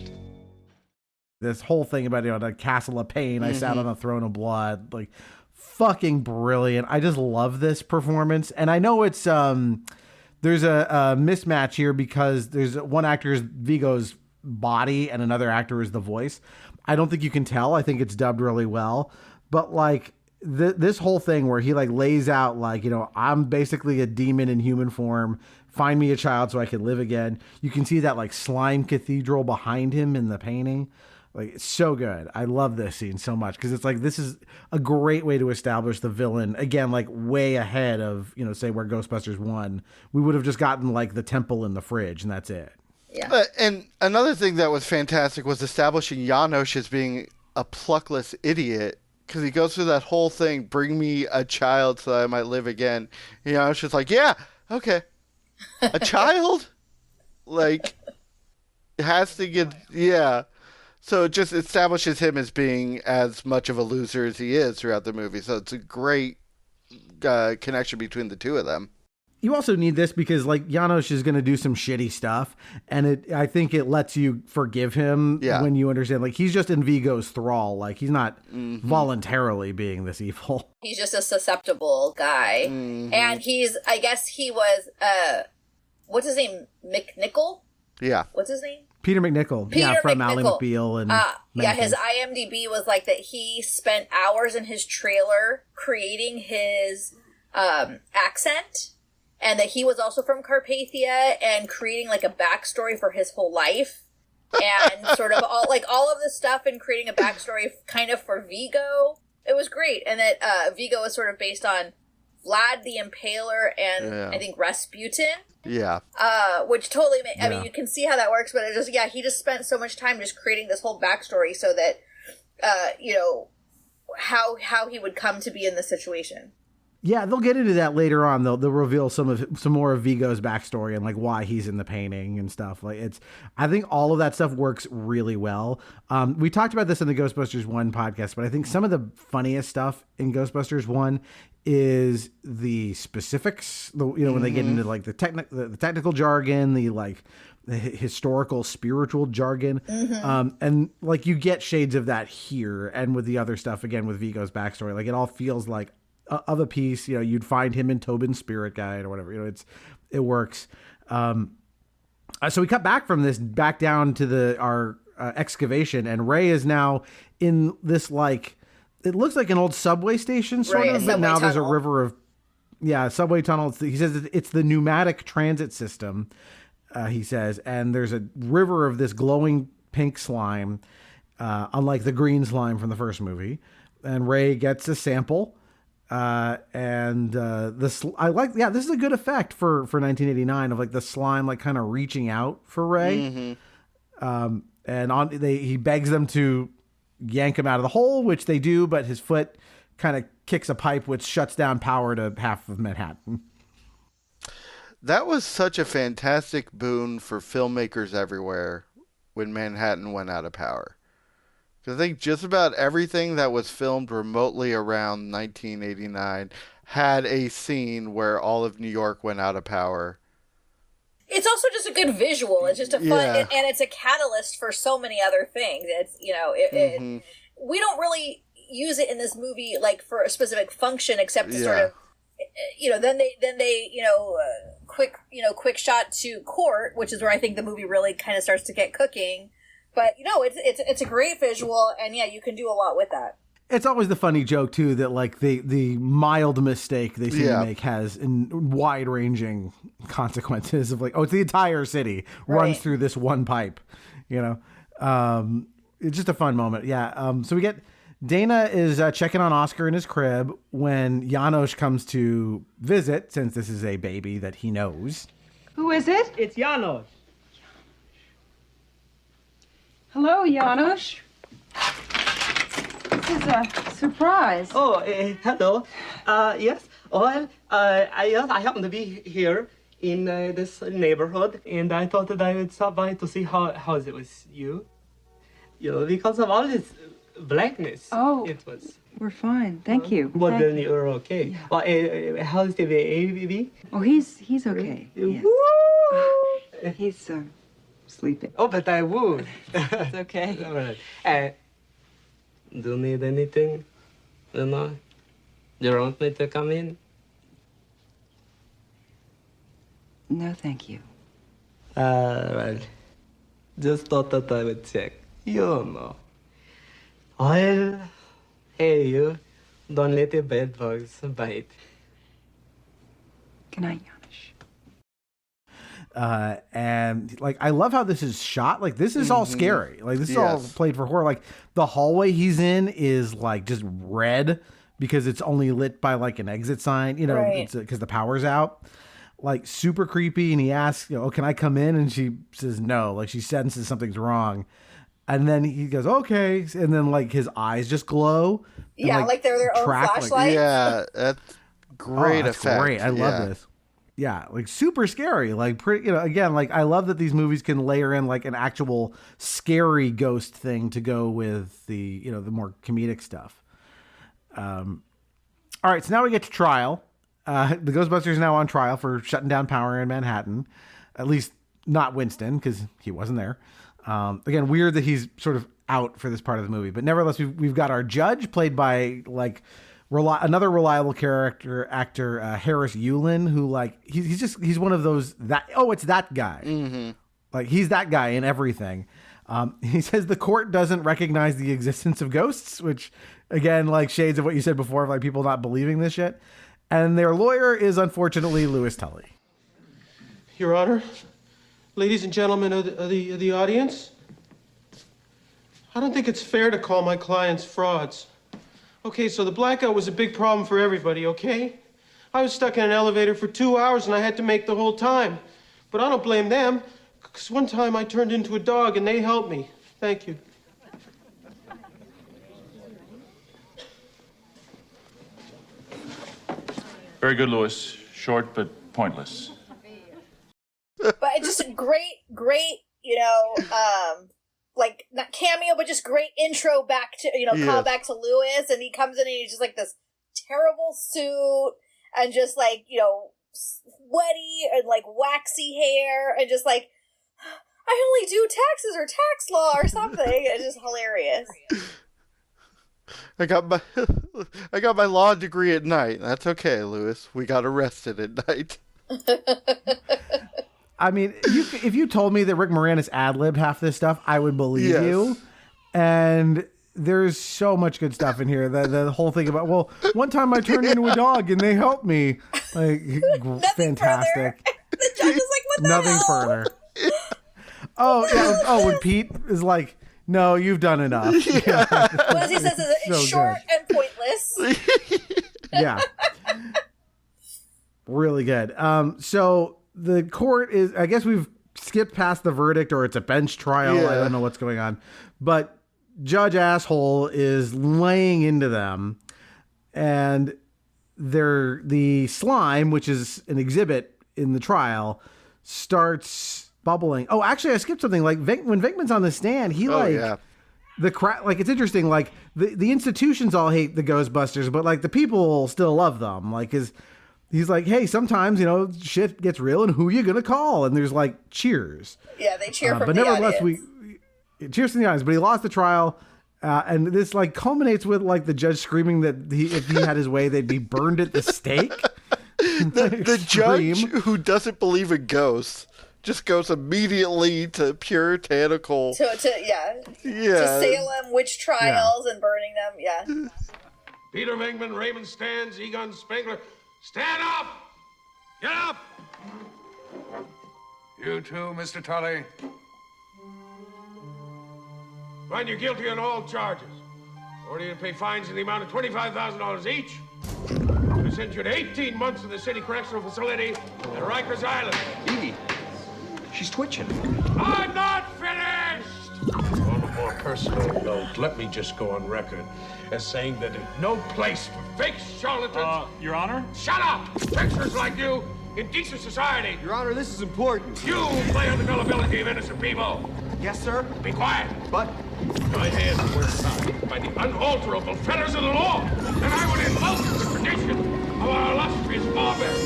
This whole thing about, you know, the castle of pain, I sat on a throne of blood, like fucking brilliant. I just love this performance. And I know it's there's a mismatch here because there's one actor is Vigo's body and another actor is the voice. I don't think you can tell. I think it's dubbed really well. But like this whole thing where he like lays out like, you know, I'm basically a demon in human form. Find me a child so I can live again. You can see that like slime cathedral behind him in the painting. Like, it's so good. I love this scene so much because it's like this is a great way to establish the villain again, like way ahead of, you know, say where Ghostbusters 1, we would have just gotten like the temple in the fridge and that's it. Yeah. And another thing that was fantastic was establishing Janos as being a pluckless idiot because he goes through that whole thing, bring me a child so that I might live again. And Janos just like, yeah, okay. A child? Like, it has to get, yeah. So it just establishes him as being as much of a loser as he is throughout the movie. So it's a great connection between the two of them. You also need this because like Janos is going to do some shitty stuff. And I think it lets you forgive him when you understand, like he's just in Vigo's thrall. Like he's not voluntarily being this evil. He's just a susceptible guy. And I guess he was, what's his name? McNichol? Yeah. What's his name? Peter McNichol. From Ally McBeal. And his IMDb was like that he spent hours in his trailer creating his accent. And that he was also from Carpathia and creating like a backstory for his whole life. And sort of all of this stuff and creating a backstory kind of for Vigo. It was great. And that Vigo is sort of based on Vlad the Impaler and I think Rasputin. Yeah. Which totally I mean, you can see how that works, but it just, he just spent so much time just creating this whole backstory so that, you know, how he would come to be in this situation. Yeah, they'll get into that later on. They'll reveal some more of Vigo's backstory and like why he's in the painting and stuff. Like I think all of that stuff works really well. We talked about this in the Ghostbusters 1 podcast, but I think some of the funniest stuff in Ghostbusters 1 is the specifics. When they get into like the technical jargon, the historical spiritual jargon, and like you get shades of that here, and with the other stuff again with Vigo's backstory. Like it all feels like of a piece, you know, you'd find him in Tobin's Spirit Guide or whatever, you know, it works. So we cut back from this back down to our excavation, and Ray is now in this, like, it looks like an old subway station sort of, but now there's a river of, subway tunnel. He says it's the pneumatic transit system, he says, and there's a river of this glowing pink slime, unlike the green slime from the first movie. And Ray gets a sample. This is a good effect for 1989 of like the slime like kind of reaching out for Ray, he begs them to yank him out of the hole, which they do, but his foot kind of kicks a pipe which shuts down power to half of Manhattan. That was such a fantastic boon for filmmakers everywhere when Manhattan went out of power. I think just about everything that was filmed remotely around 1989 had a scene where all of New York went out of power. It's also just a good visual. It's just a fun, and it's a catalyst for so many other things. It's, we don't really use it in this movie like for a specific function, except to sort of, then they quick shot to court, which is where I think the movie really kind of starts to get cooking. But it's a great visual, and you can do a lot with that. It's always the funny joke too that like the mild mistake they seem to make has wide-ranging consequences of like, it's the entire city runs through this one pipe, It's just a fun moment. Yeah. So we get Dana is checking on Oscar in his crib when Janos comes to visit, since this is a baby that he knows. Who is it? It's Janos. Hello, Janos. This is a surprise. Oh, hello. Yes. Well, I happen to be here in this neighborhood, and I thought that I would stop by to see how is it with you. Because of all this blackness. Oh, it was. We're fine, thank you. Well, then you're okay. Yeah. Well, how's the baby? Oh, he's okay. Yes. He's sleeping. Oh, but I would. It's okay. All right. Do you need anything? You want me to come in? No, thank you. Well, just thought that I would check. Well, hey, you. Don't let the bed bugs bite. Good night, And like, I love how this is shot. Like, this is all scary. Like, this is all played for horror. Like, the hallway he's in is like just red because it's only lit by like an exit sign, because the power's out. Like, super creepy. And he asks, can I come in? And she says no. Like, she senses something's wrong. And then he goes, okay. And then like his eyes just glow. Yeah, and, like they're their own flashlights. Yeah, that's great that's effect. Great. I love this. Yeah, like super scary. Like pretty, again, like I love that these movies can layer in like an actual scary ghost thing to go with the, the more comedic stuff. All right, so now we get to trial. The Ghostbusters are now on trial for shutting down power in Manhattan. At least not Winston, because he wasn't there. Again, weird that he's sort of out for this part of the movie, but nevertheless, we've got our judge played by like another reliable actor, Harris Yulin, who like he's one of those it's that guy. Mm-hmm. Like he's that guy in everything. He says the court doesn't recognize the existence of ghosts, which again, like shades of what you said before, of like people not believing this shit. And their lawyer is unfortunately Louis Tully. Your Honor, ladies and gentlemen of the audience, I don't think it's fair to call my clients frauds. Okay, so the blackout was a big problem for everybody, okay? I was stuck in an elevator for 2 hours and I had to make the whole time. But I don't blame them, because one time I turned into a dog and they helped me. Thank you. Very good, Louis. Short but pointless. But it's just a great, like not cameo, but just great intro back to, call back to Lewis, and he comes in and he's just like this terrible suit and just like, sweaty and like waxy hair and just like, I only do taxes or tax law or something. It's just hilarious. I got my law degree at night. That's okay, Lewis. We got arrested at night. I mean, if you told me that Rick Moranis ad-libbed half this stuff, I would believe you. And there's so much good stuff in here. The whole thing about, one time I turned into a dog and they helped me. Like, fantastic. The judge is like, what the Nothing hell? further. Oh, yeah. Oh, when Pete is like, no, you've done enough. Yeah. What he says is it's short and pointless. Yeah. Really good. So the court is, I guess we've skipped past the verdict, or it's a bench trial. I don't know what's going on. But Judge Asshole is laying into them, and the slime, which is an exhibit in the trial, starts bubbling. Oh, actually, I skipped something. Like when Venkman's on the stand, he the crowd, like, it's interesting, like, the institutions all hate the Ghostbusters, but, like, the people still love them. Like, he's like, hey, sometimes, shit gets real, and who you gonna call? And there's, like, cheers. Yeah, they cheer from but the nevertheless, audience. cheers from the audience, but he lost the trial, and this, like, culminates with, like, the judge screaming that if he had his way, they'd be burned at the stake. The judge who doesn't believe in ghosts just goes immediately to puritanical. To Salem witch trials and burning them. Yeah. Peter Venkman, Raymond Stans, Egon Spengler, stand up! Get up! You too, Mr. Tully. Find you guilty on all charges. Order you to pay fines in the amount of $25,000 each. I send you to 18 months in the city correctional facility at Rikers Island. Evie, she's twitching. I'm not finished! On a more personal note, let me just go on record as saying that there's no place for fake charlatans. Your Honor? Shut up! Tricksters like you in decent society. Your Honor, this is important. You play on the gullibility of innocent people. Yes, sir. Be quiet. But my hands were tied by the unalterable fetters of the law, and I would invoke the tradition of our illustrious forebears.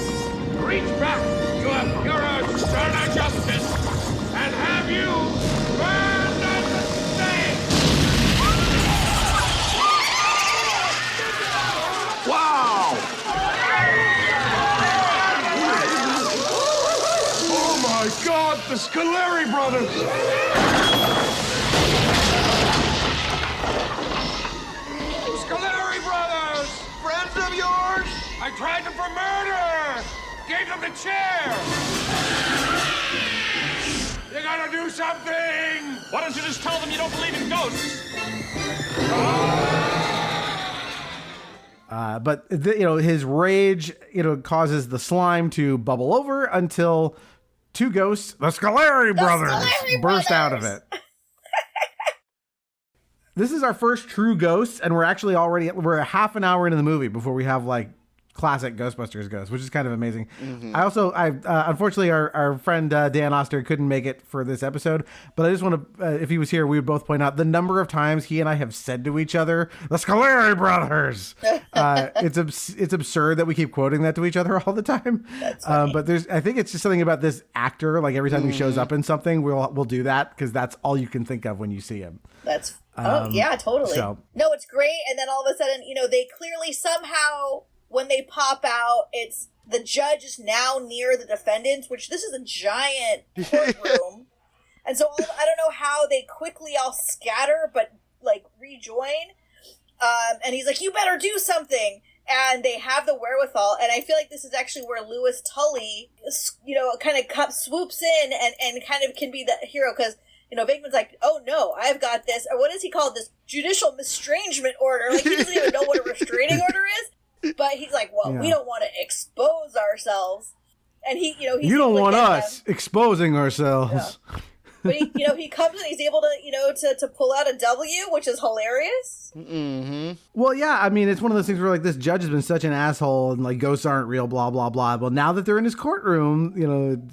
Reach back to a purer, sterner justice and have you burned at the stake! wow! Oh my God, the Scoleri brothers! Scoleri brothers! Friends of yours? I tried them for murder! Gave them the chair! You gotta do something! Why don't you just tell them you don't believe in ghosts? But his rage, causes the slime to bubble over until two ghosts, the Scoleri brothers, burst out of it. This is our first true ghost, and we're actually we're a half an hour into the movie before we have like classic Ghostbusters ghosts, which is kind of amazing. Mm-hmm. I unfortunately our friend Dan Oster couldn't make it for this episode, but I just want to, if he was here, we would both point out the number of times he and I have said to each other, the Scoleri brothers. It's absurd that we keep quoting that to each other all the time. But I think it's just something about this actor. Like every time he shows up in something, we'll do that because that's all you can think of when you see him. That's yeah, totally. No, it's great. And then all of a sudden, they clearly somehow, when they pop out, it's the judge is now near the defendants, which this is a giant courtroom. And so I don't know how they quickly all scatter, but like rejoin. And he's like, you better do something. And they have the wherewithal. And I feel like this is actually where Louis Tully, kind of swoops in and kind of can be the hero because Venkman's like, oh no, I've got this. Or what is he called? This judicial mistrangement order. Like, he doesn't even know what a restraining order is. But he's like, well, we don't want to expose ourselves. And he's you don't want us exposing ourselves. Yeah. But he comes and he's able to, to pull out a W, which is hilarious. Mm-hmm. Well, yeah, I mean, it's one of those things where like this judge has been such an asshole and like ghosts aren't real, blah, blah, blah. Well, now that they're in his courtroom,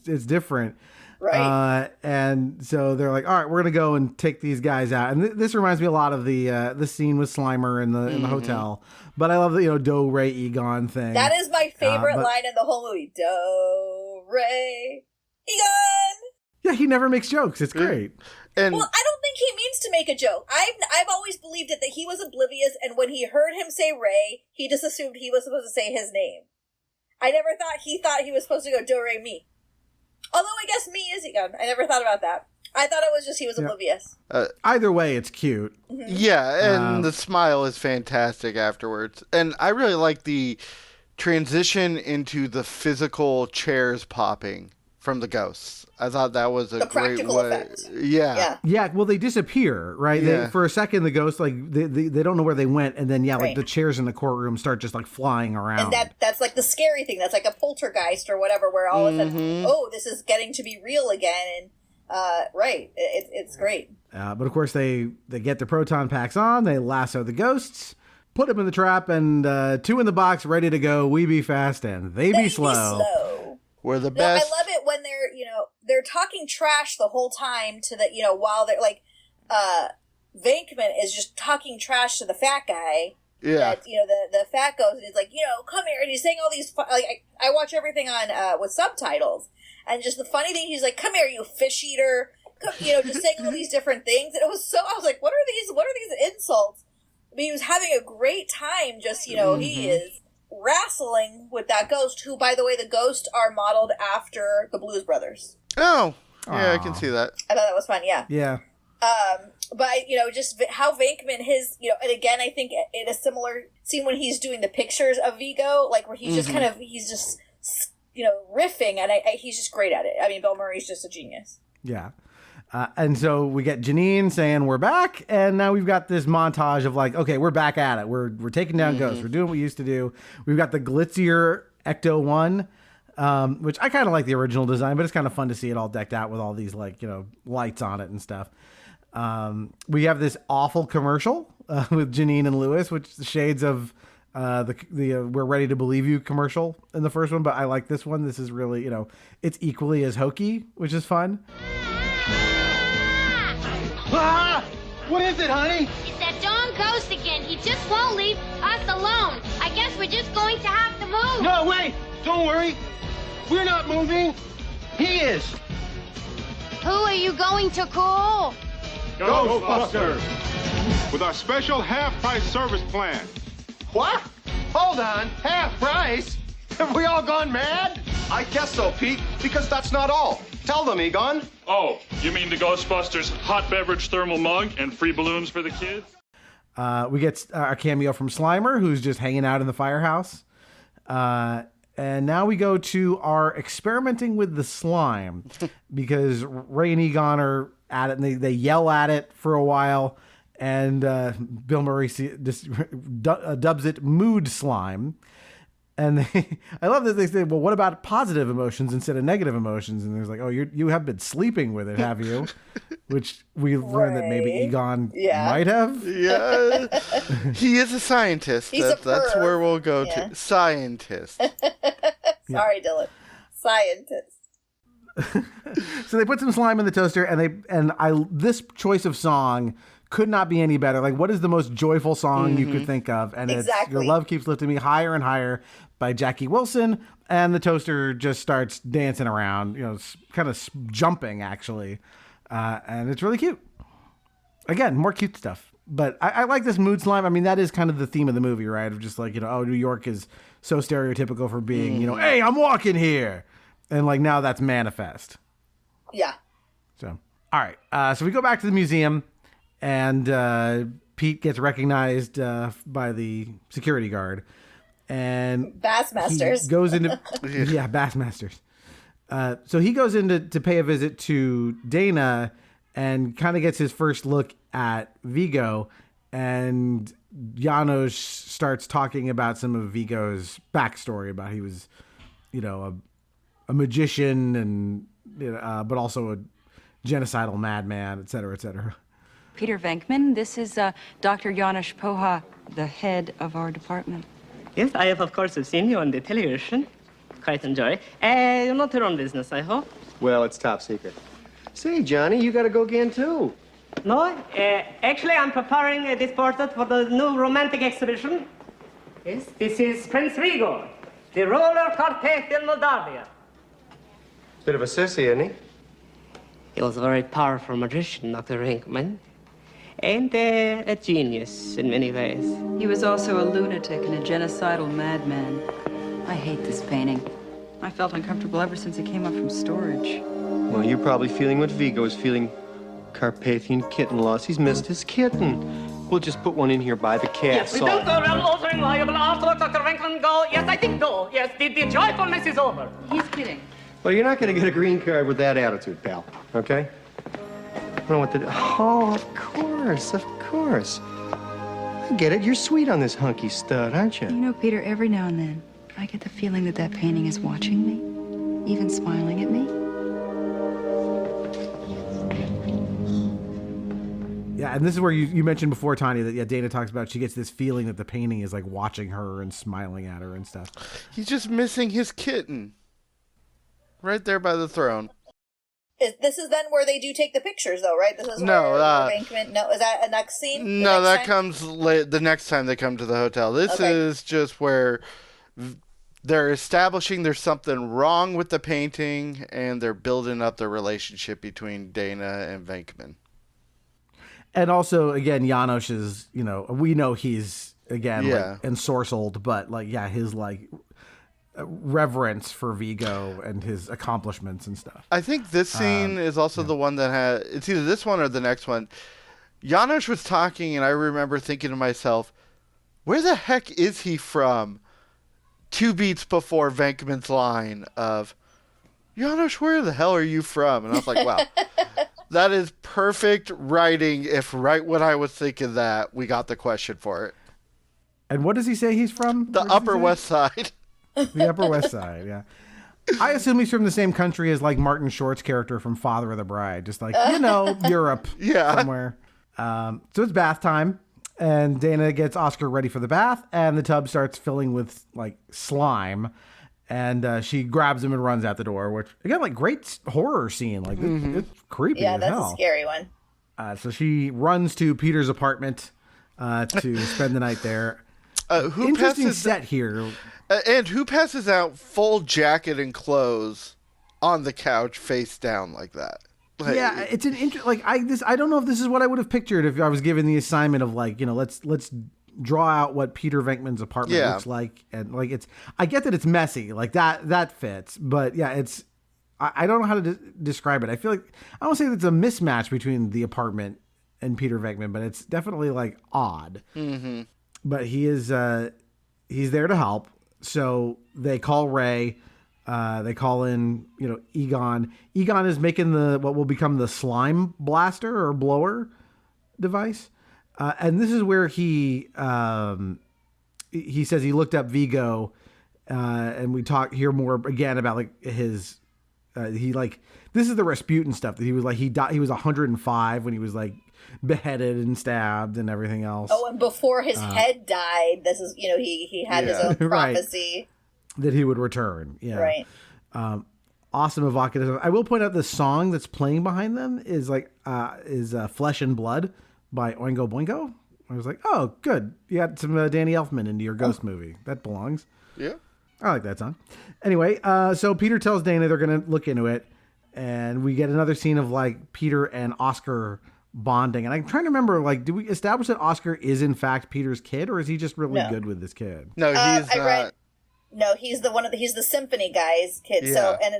it's different. Right. And so they're like, all right, we're going to go and take these guys out. And this reminds me a lot of the scene with Slimer in the hotel. But I love the, Do, Re, Egon thing. That is my favorite line in the whole movie. Do, Re, Egon. Yeah, he never makes jokes. It's great. And well, I don't think he means to make a joke. I've always believed that he was oblivious, and when he heard him say Ray, he just assumed he was supposed to say his name. I never thought he was supposed to go Do, Re, Mi. Although I guess me is Egon. I never thought about that. I thought it was just he was oblivious. Either way, it's cute. Mm-hmm. Yeah, and the smile is fantastic afterwards. And I really like the transition into the physical chairs popping from the ghosts. I thought that was a great way. Effect. Yeah. Yeah, well, they disappear, right? Yeah. For a second, the ghosts, like, they don't know where they went. And then, like, the chairs in the courtroom start just, like, flying around. And that's like the scary thing. That's like a poltergeist or whatever, where all of a sudden, this is getting to be real again. And, it's great. But, of course, they get the proton packs on. They lasso the ghosts, put them in the trap, and two in the box, ready to go. We be fast and they be slow. We're the best. I love it when they're talking trash the whole time to the, while they're like, Venkman is just talking trash to the fat guy. Yeah. That, the fat goes and he's like, come here, and he's saying all these. I watch everything on with subtitles, and just the funny thing, he's like, "Come here, you fish eater," just saying all these different things, and it was so. I was like, "What are these insults?" I mean, he was having a great time. Just he is wrestling with that ghost, who, by the way, the ghosts are modeled after the Blues Brothers. Oh, yeah, I can see that. I thought that was fun. Yeah. Yeah. But, just how Venkman, and again, I think in a similar scene when he's doing the pictures of Vigo, like where he's just riffing, and he's just great at it. I mean, Bill Murray's just a genius. Yeah. And so we get Janine saying we're back, and now we've got this montage of like, okay, we're back at it. We're taking down ghosts. We're doing what we used to do. We've got the glitzier Ecto-1, which I kind of like the original design, but it's kind of fun to see it all decked out with all these lights on it and stuff. We have this awful commercial with Janine and Lewis, which the shades of the "We're Ready to Believe You" commercial in the first one, but I like this one. This is really, it's equally as hokey, which is fun. Ah! What is it, honey? It's that darn ghost again. He just won't leave us alone. I guess we're just going to have to move. No, wait! Don't worry. We're not moving. He is. Who are you going to call? Ghostbusters! With our special half-price service plan. What? Hold on. Half price? Have we all gone mad? I guess so, Pete, because that's not all. Tell them, Egon. Oh, you mean the Ghostbusters hot beverage thermal mug and free balloons for the kids? We get a cameo from Slimer, who's just hanging out in the firehouse. And now we go to our experimenting with the slime, because Ray and Egon are at it, and they yell at it for a while, and Bill Murray just dubs it mood slime. And I love that they say, well, what about positive emotions instead of negative emotions? And there's like, oh, you have been sleeping with it, have you? Which we learned that maybe Egon might have. Yeah. He is a scientist. That's where we'll go to. Scientist. Sorry, Dylan. Scientist. So they put some slime in the toaster, and this choice of song could not be any better. Like, what is the most joyful song you could think of? And it's Your Love Keeps Lifting Me Higher and Higher by Jackie Wilson. And the toaster just starts dancing around, kind of jumping, actually. And it's really cute. Again, more cute stuff. But I like this mood slime. I mean, that is kind of the theme of the movie, right? Of just like, New York is so stereotypical for being, hey, I'm walking here. And like now that's manifest. Yeah. So, all right. So we go back to the museum. And Pete gets recognized by the security guard, and Bassmasters. He goes into Bassmasters. So he goes in to pay a visit to Dana, and kind of gets his first look at Vigo. And Janos starts talking about some of Vigo's backstory, about he was, a magician, and but also a genocidal madman, et cetera, et cetera. Peter Venkman, this is Dr. Janusz Poha, the head of our department. Yes, I have, of course, seen you on the television. Quite enjoy. You're not your own business, I hope. Well, it's top secret. Say, Johnny, you gotta go again, too. No, actually, I'm preparing this portrait for the new romantic exhibition. Yes, this is Prince Vigo, the roller quartet in Moldavia. Bit of a sissy, isn't he? He was a very powerful magician, Dr. Venkman. And a genius in many ways. He was also a lunatic and a genocidal madman. I hate this painting. I felt uncomfortable ever since it came up from storage. Well, you're probably feeling what Vigo's feeling. Carpathian kitten loss. He's missed his kitten. We'll just put one in here by the castle. Yes, we don't go around altering liable afterwards, Dr. Venkman. Go. Yes, I think go. Yes, the joyfulness is over. He's kidding. Well, you're not going to get a green card with that attitude, pal. Okay? I don't know what to do. Oh, of course, of course. I get it. You're sweet on this hunky stud, aren't you? You know, Peter, every now and then, I get the feeling that that painting is watching me, even smiling at me. Yeah, and this is where you mentioned before, Tania, that Dana talks about she gets this feeling that the painting is like watching her and smiling at her and stuff. He's just missing his kitten. Right there by the throne. This is then where they do take the pictures, though, right? This is No, where Bankman. No, is that a next scene? No, that comes the next time they come to the hotel. This is just where they're establishing there's something wrong with the painting, and they're building up the relationship between Dana and Venkman. And also, again, Janos is, we know he's, again, like, ensorcelled, but, like, his, like, reverence for Vigo and his accomplishments and stuff. I think this scene is also the one that had, it's either this one or the next one. Janos was talking, and I remember thinking to myself, where the heck is he from? 2 beats before Venkman's line of, Janos, where the hell are you from? And I was like, wow, that is perfect writing. If right when I was thinking that, we got the question for it. And what does he say he's from? The Upper West Side. The Upper West Side, yeah. I assume he's from the same country as, like, Martin Short's character from Father of the Bride. Just like, Europe somewhere. So it's bath time, and Dana gets Oscar ready for the bath, and the tub starts filling with, like, slime. And she grabs him and runs out the door, which, again, like, great horror scene. Like, it's creepy as hell. Yeah, that's a scary one. So she runs to Peter's apartment to spend the night there. Interesting set here. And who passes out full jacket and clothes on the couch face down like that? Like, yeah, it's an I don't know if this is what I would have pictured if I was given the assignment of, like, let's draw out what Peter Venkman's apartment looks like, and, like, I get that it's messy, like that fits, but it's I don't know how to describe it. I feel like I don't say that it's a mismatch between the apartment and Peter Venkman, but it's definitely, like, odd. Mm-hmm. But he is he's there to help. So they call Ray. They call in, Egon. Egon is making what will become the slime blaster or blower device. And this is where he says he looked up Vigo, and we hear more again about, like, his this is the Rasputin stuff that he was like, he died. He was 105 when he was, like, beheaded and stabbed and everything else. Oh, and before his head died, this is, he had his own prophecy. Right. That he would return. Yeah. Right. Awesome evocative. I will point out the song that's playing behind them is Flesh and Blood by Oingo Boingo. I was like, oh, good. You got some Danny Elfman into your ghost movie. That belongs. Yeah. I like that song. Anyway, so Peter tells Dana they're going to look into it. And we get another scene of, like, Peter and Oscar bonding. And I'm trying to remember, like, do we establish that Oscar is in fact Peter's kid, or is he just really good with this kid? No, he's not. No, he's he's the symphony guy's kid. Yeah. So, and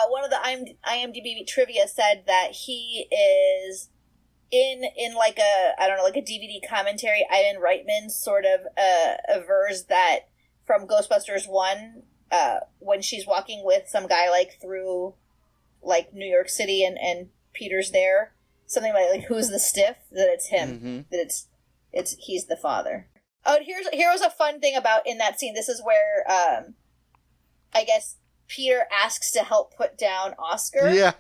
one of the IMDb trivia said that he is in like a DVD commentary. Ivan Reitman sort of avers that from Ghostbusters 1, when she's walking with some guy, like, through, like, New York City and Peter's there, something like who's the stiff, that it's him, that it's he's the father. Oh, here was a fun thing about in that scene. This is where I guess Peter asks to help put down Oscar. Yeah.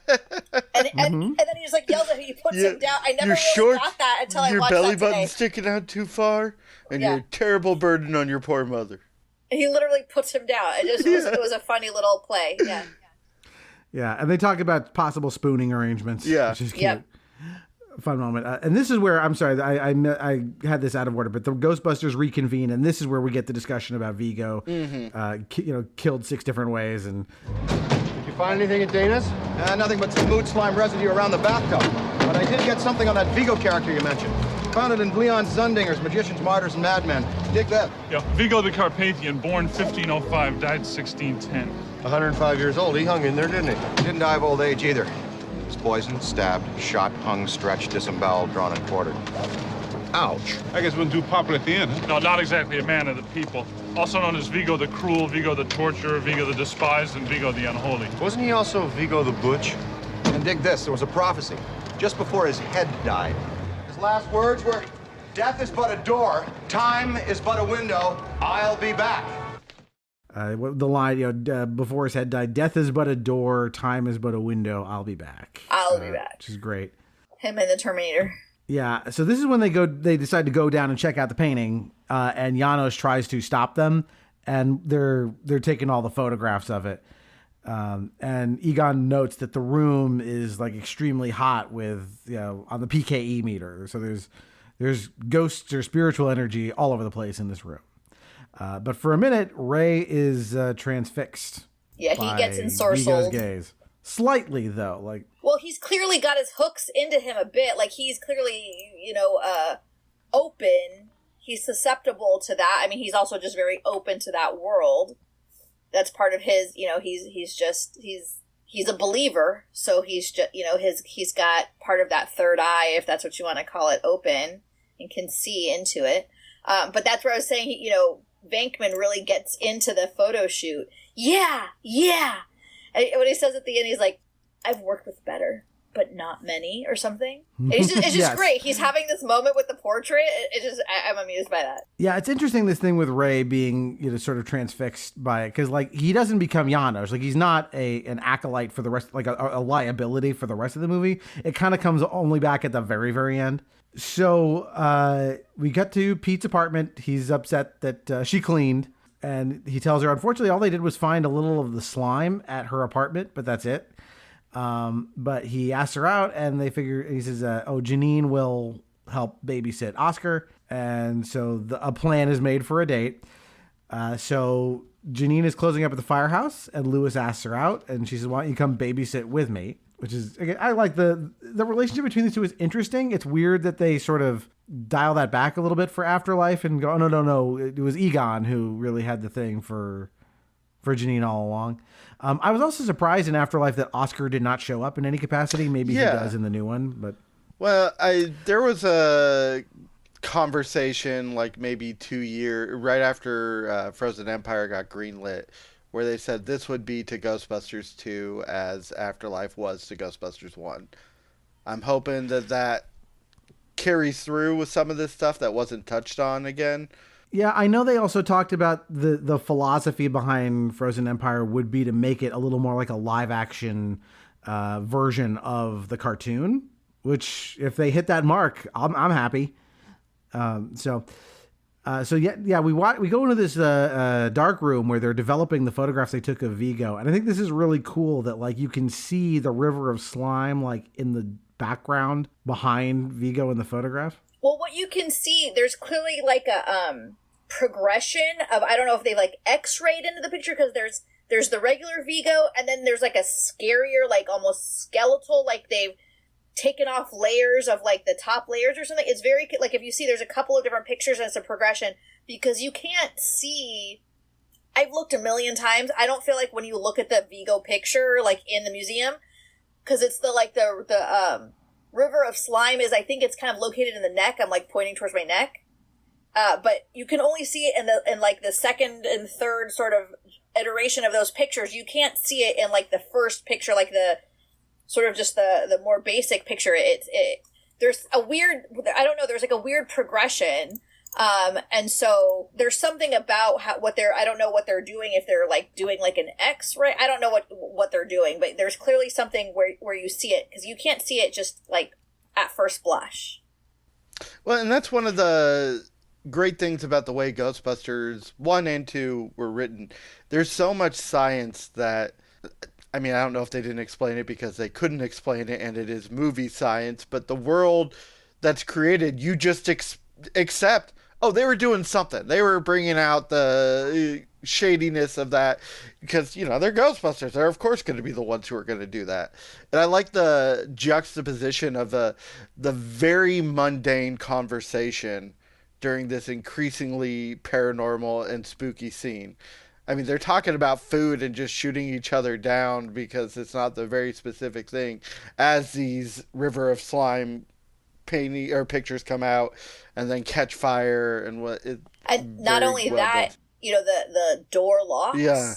and then he just, like, yells at him, he puts him down. I never really got that until I watched that today. Your belly button sticking out too far, and you're a terrible burden on your poor mother. He literally puts him down. It was a funny little play. Yeah. Yeah, and they talk about possible spooning arrangements. Yeah. Which is cute. Yep. Fun moment. And this is where, I'm sorry, I had this out of order, but the Ghostbusters reconvene, and this is where we get the discussion about Vigo, killed 6 different ways. And did you find anything at Dana's? Nothing but some mood slime residue around the bathtub. But I did get something on that Vigo character you mentioned. Found it in Leon Zundinger's Magicians, Martyrs, and Madmen. Dig that. Yeah, Vigo the Carpathian, born 1505, died 1610. 105 years old. He hung in there, didn't he? Didn't die of old age either. He was poisoned, stabbed, shot, hung, stretched, disemboweled, drawn, and quartered. Ouch. I guess it wasn't too popular at the end. No, not exactly a man of the people. Also known as Vigo the Cruel, Vigo the Torturer, Vigo the Despised, and Vigo the Unholy. Wasn't he also Vigo the Butch? And dig this, there was a prophecy just before his head died. His last words were, "Death is but a door, time is but a window, I'll be back." The line, before his head died, "Death is but a door, time is but a window, I'll be back." I'll be back. Which is great. Him and the Terminator. Yeah, so this is when they decide to go down and check out the painting, and Janos tries to stop them, and they're taking all the photographs of it. And Egon notes that the room is like extremely hot with, on the PKE meter. So there's ghosts or spiritual energy all over the place in this room. But for a minute, Ray is transfixed. Yeah, he gets ensorcelled. Gaze. Slightly, though. Well, he's clearly got his hooks into him a bit. Like, he's clearly, open. He's susceptible to that. I mean, he's also just very open to that world. That's part of his, he's a believer. So he's just, he's got part of that third eye, if that's what you want to call it, open and can see into it. But that's where I was saying, Venkman really gets into the photo shoot. Yeah. And when he says at the end, he's like, I've worked with better, but not many, or something. It's just Yes. great. He's having this moment with the portrait. I'm amused by that. Yeah, it's interesting, this thing with Ray being, sort of transfixed by it. Because, he doesn't become Janos. He's not an acolyte for the rest, a liability for the rest of the movie. It kind of comes only back at the very, very end. So we got to Pete's apartment. He's upset that she cleaned. And he tells her, unfortunately, all they did was find a little of the slime at her apartment, but that's it. But he asks her out, and he says, Janine will help babysit Oscar. And so a plan is made for a date. So Janine is closing up at the firehouse, and Lewis asks her out, and she says, why don't you come babysit with me? Which is, again, I like the relationship between these two is interesting. It's weird that they sort of dial that back a little bit for Afterlife and go, oh, no. It was Egon who really had the thing for Janine all along. I was also surprised in Afterlife that Oscar did not show up in any capacity. Maybe he does in the new one, but. Well, there was a conversation maybe 2 years right after Frozen Empire got greenlit, where they said this would be to Ghostbusters 2 as Afterlife was to Ghostbusters 1. I'm hoping that carries through with some of this stuff that wasn't touched on again. Yeah, I know they also talked about the philosophy behind Frozen Empire would be to make it a little more like a live action version of the cartoon, which if they hit that mark, I'm happy. So we go into this dark room where they're developing the photographs they took of Vigo. And I think this is really cool that you can see the river of slime in the background behind Vigo in the photograph. Well, what you can see, there's clearly a progression of, I don't know if they X-rayed into the picture, because there's the regular Vigo, and then there's a scarier, almost skeletal, they've taken off layers of the top layers or something. It's very if you see, there's a couple of different pictures and it's a progression, because you can't see. I've looked a million times. I don't feel like when you look at the Vigo picture in the museum, because it's the river of slime is, I think it's kind of located in the neck. I'm pointing towards my neck. But you can only see it in the second and third sort of iteration of those pictures. You can't see it in the first picture, the sort of just the more basic picture. There's a weird, I don't know, there's a weird progression. And so there's something about I don't know what they're doing, if they're doing an X-ray. I don't know what they're doing, but there's clearly something where you see it, because you can't see it just at first blush. Well, and that's one of the great things about the way Ghostbusters 1 and 2 were written. There's so much science that, I mean, I don't know if they didn't explain it because they couldn't explain it and it is movie science, but the world that's created, you just accept, oh, they were doing something. They were bringing out the shadiness of that because, they're Ghostbusters. They're, of course, going to be the ones who are going to do that. And I like the juxtaposition of the very mundane conversation during this increasingly paranormal and spooky scene. I mean, they're talking about food and just shooting each other down because it's not the very specific thing, as these river of slime painting or pictures come out and then catch fire and what it. And not only that, the door locks. Yeah.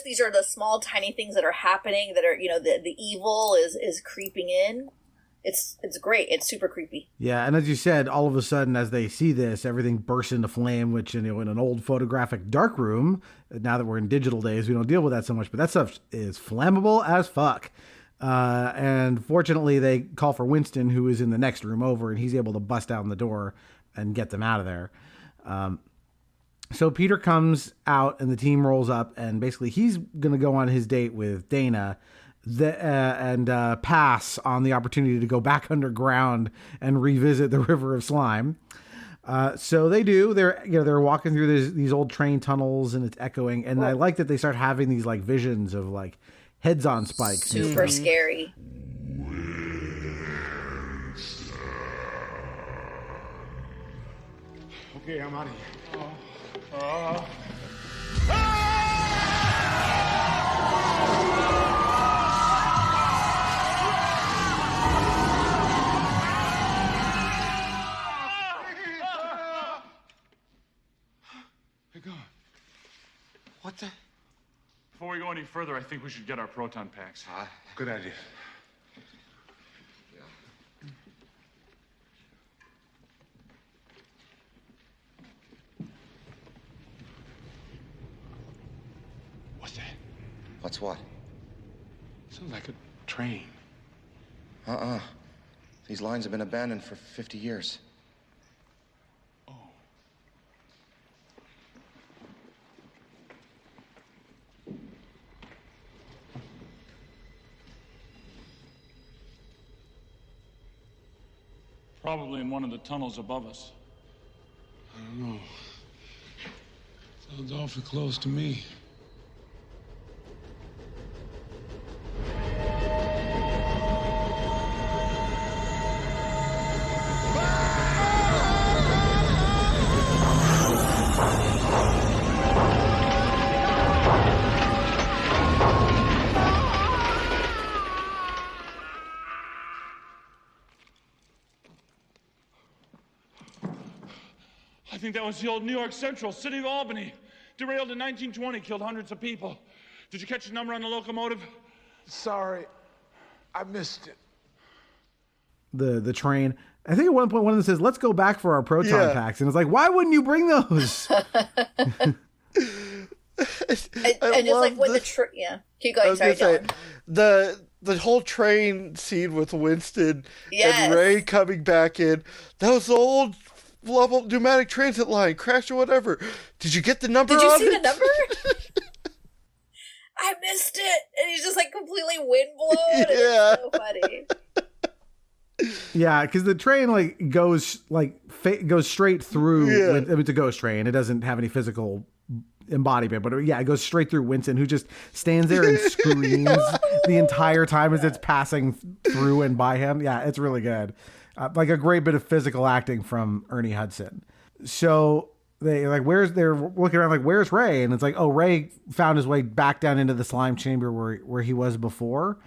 These are the small tiny things that are happening that are, the evil is creeping in. It's great. It's super creepy. Yeah, and as you said, all of a sudden, as they see this, everything bursts into flame, which, in an old photographic darkroom, now that we're in digital days, we don't deal with that so much, but that stuff is flammable as fuck. And fortunately, they call for Winston, who is in the next room over, and he's able to bust down the door and get them out of there. So Peter comes out and the team rolls up, and basically he's going to go on his date with Dana and pass on the opportunity to go back underground and revisit the River of Slime. So they do. They're walking through these old train tunnels, and it's echoing. And I like that they start having these like visions of like heads on spikes. Super scary. Okay, I'm out of here. Hey, God. What the? Before we go any further, I think we should get our proton packs. Good idea. What's that? What's what? Sounds like a train. These lines have been abandoned for 50 years. Probably in one of the tunnels above us. I don't know. Sounds awfully close to me. I think that was the old New York Central, City of Albany. Derailed in 1920, killed hundreds of people. Did you catch the number on the locomotive? Sorry, I missed it. The train. I think at one point one of them says, "Let's go back for our proton packs," and it's like, why wouldn't you bring those? And just like when keep going. Sorry, John. The whole train scene with Winston Yes. and Ray coming back in. That was the old level pneumatic transit line crash or whatever. Did you get the number? Did you on see it? the number? I missed it, and he's just like completely windblown. Yeah. It's so funny. Yeah, because the train goes straight through. Yeah. It's a ghost train. It doesn't have any physical embodiment, but it goes straight through Winston, who just stands there and screams the entire time as it's passing through and by him. Yeah, it's really good. Like a great bit of physical acting from Ernie Hudson. So they're looking around like, where's Ray? And it's like, oh, Ray found his way back down into the slime chamber where he was before.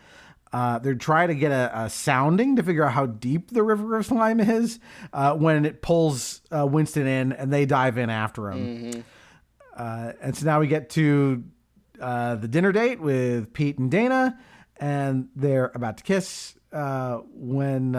They're trying to get a sounding to figure out how deep the River of Slime is when it pulls Winston in, and they dive in after him. And so now we get to the dinner date with Pete and Dana, and they're about to kiss when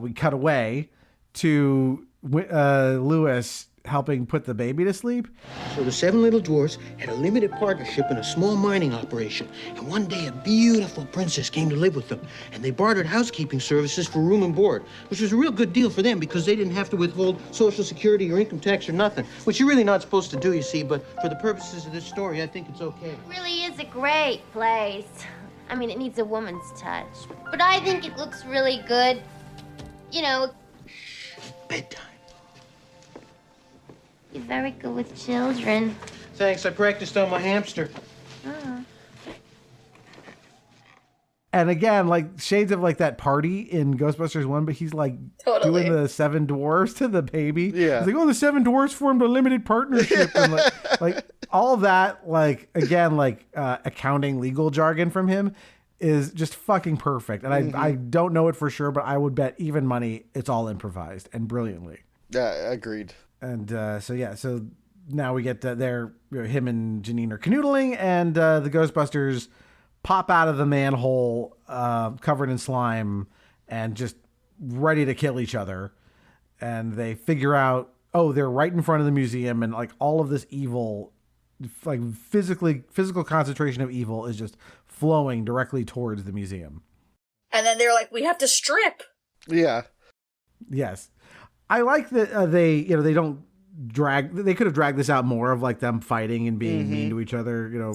we cut away to Lewis helping put the baby to sleep. So the seven little dwarfs had a limited partnership in a small mining operation. And one day a beautiful princess came to live with them. And they bartered housekeeping services for room and board, which was a real good deal for them because they didn't have to withhold Social Security or income tax or nothing, which you're really not supposed to do, you see. But for the purposes of this story, I think it's okay. It really is a great place. I mean, it needs a woman's touch. But I think it looks really good. You know. Bedtime. You're very good with children. Thanks, I practiced on my hamster. And again, like shades of like that party in Ghostbusters 1, but he's like Totally. doing the seven dwarfs to the baby. Yeah. He's like, oh, the seven dwarfs formed a limited partnership. And like all that, like, again, like accounting legal jargon from him is just fucking perfect. And I don't know it for sure, but I would bet even money it's all improvised and brilliantly. Yeah, agreed. And so now we get him and Janine are canoodling, and the Ghostbusters pop out of the manhole covered in slime and just ready to kill each other. And they figure out, oh, they're right in front of the museum, and like all of this evil, like physical concentration of evil is just flowing directly towards the museum. And then they're like, we have to strip. Yeah. Yes. I like that they don't they could have dragged this out more of like them fighting and being mean to each other, you know,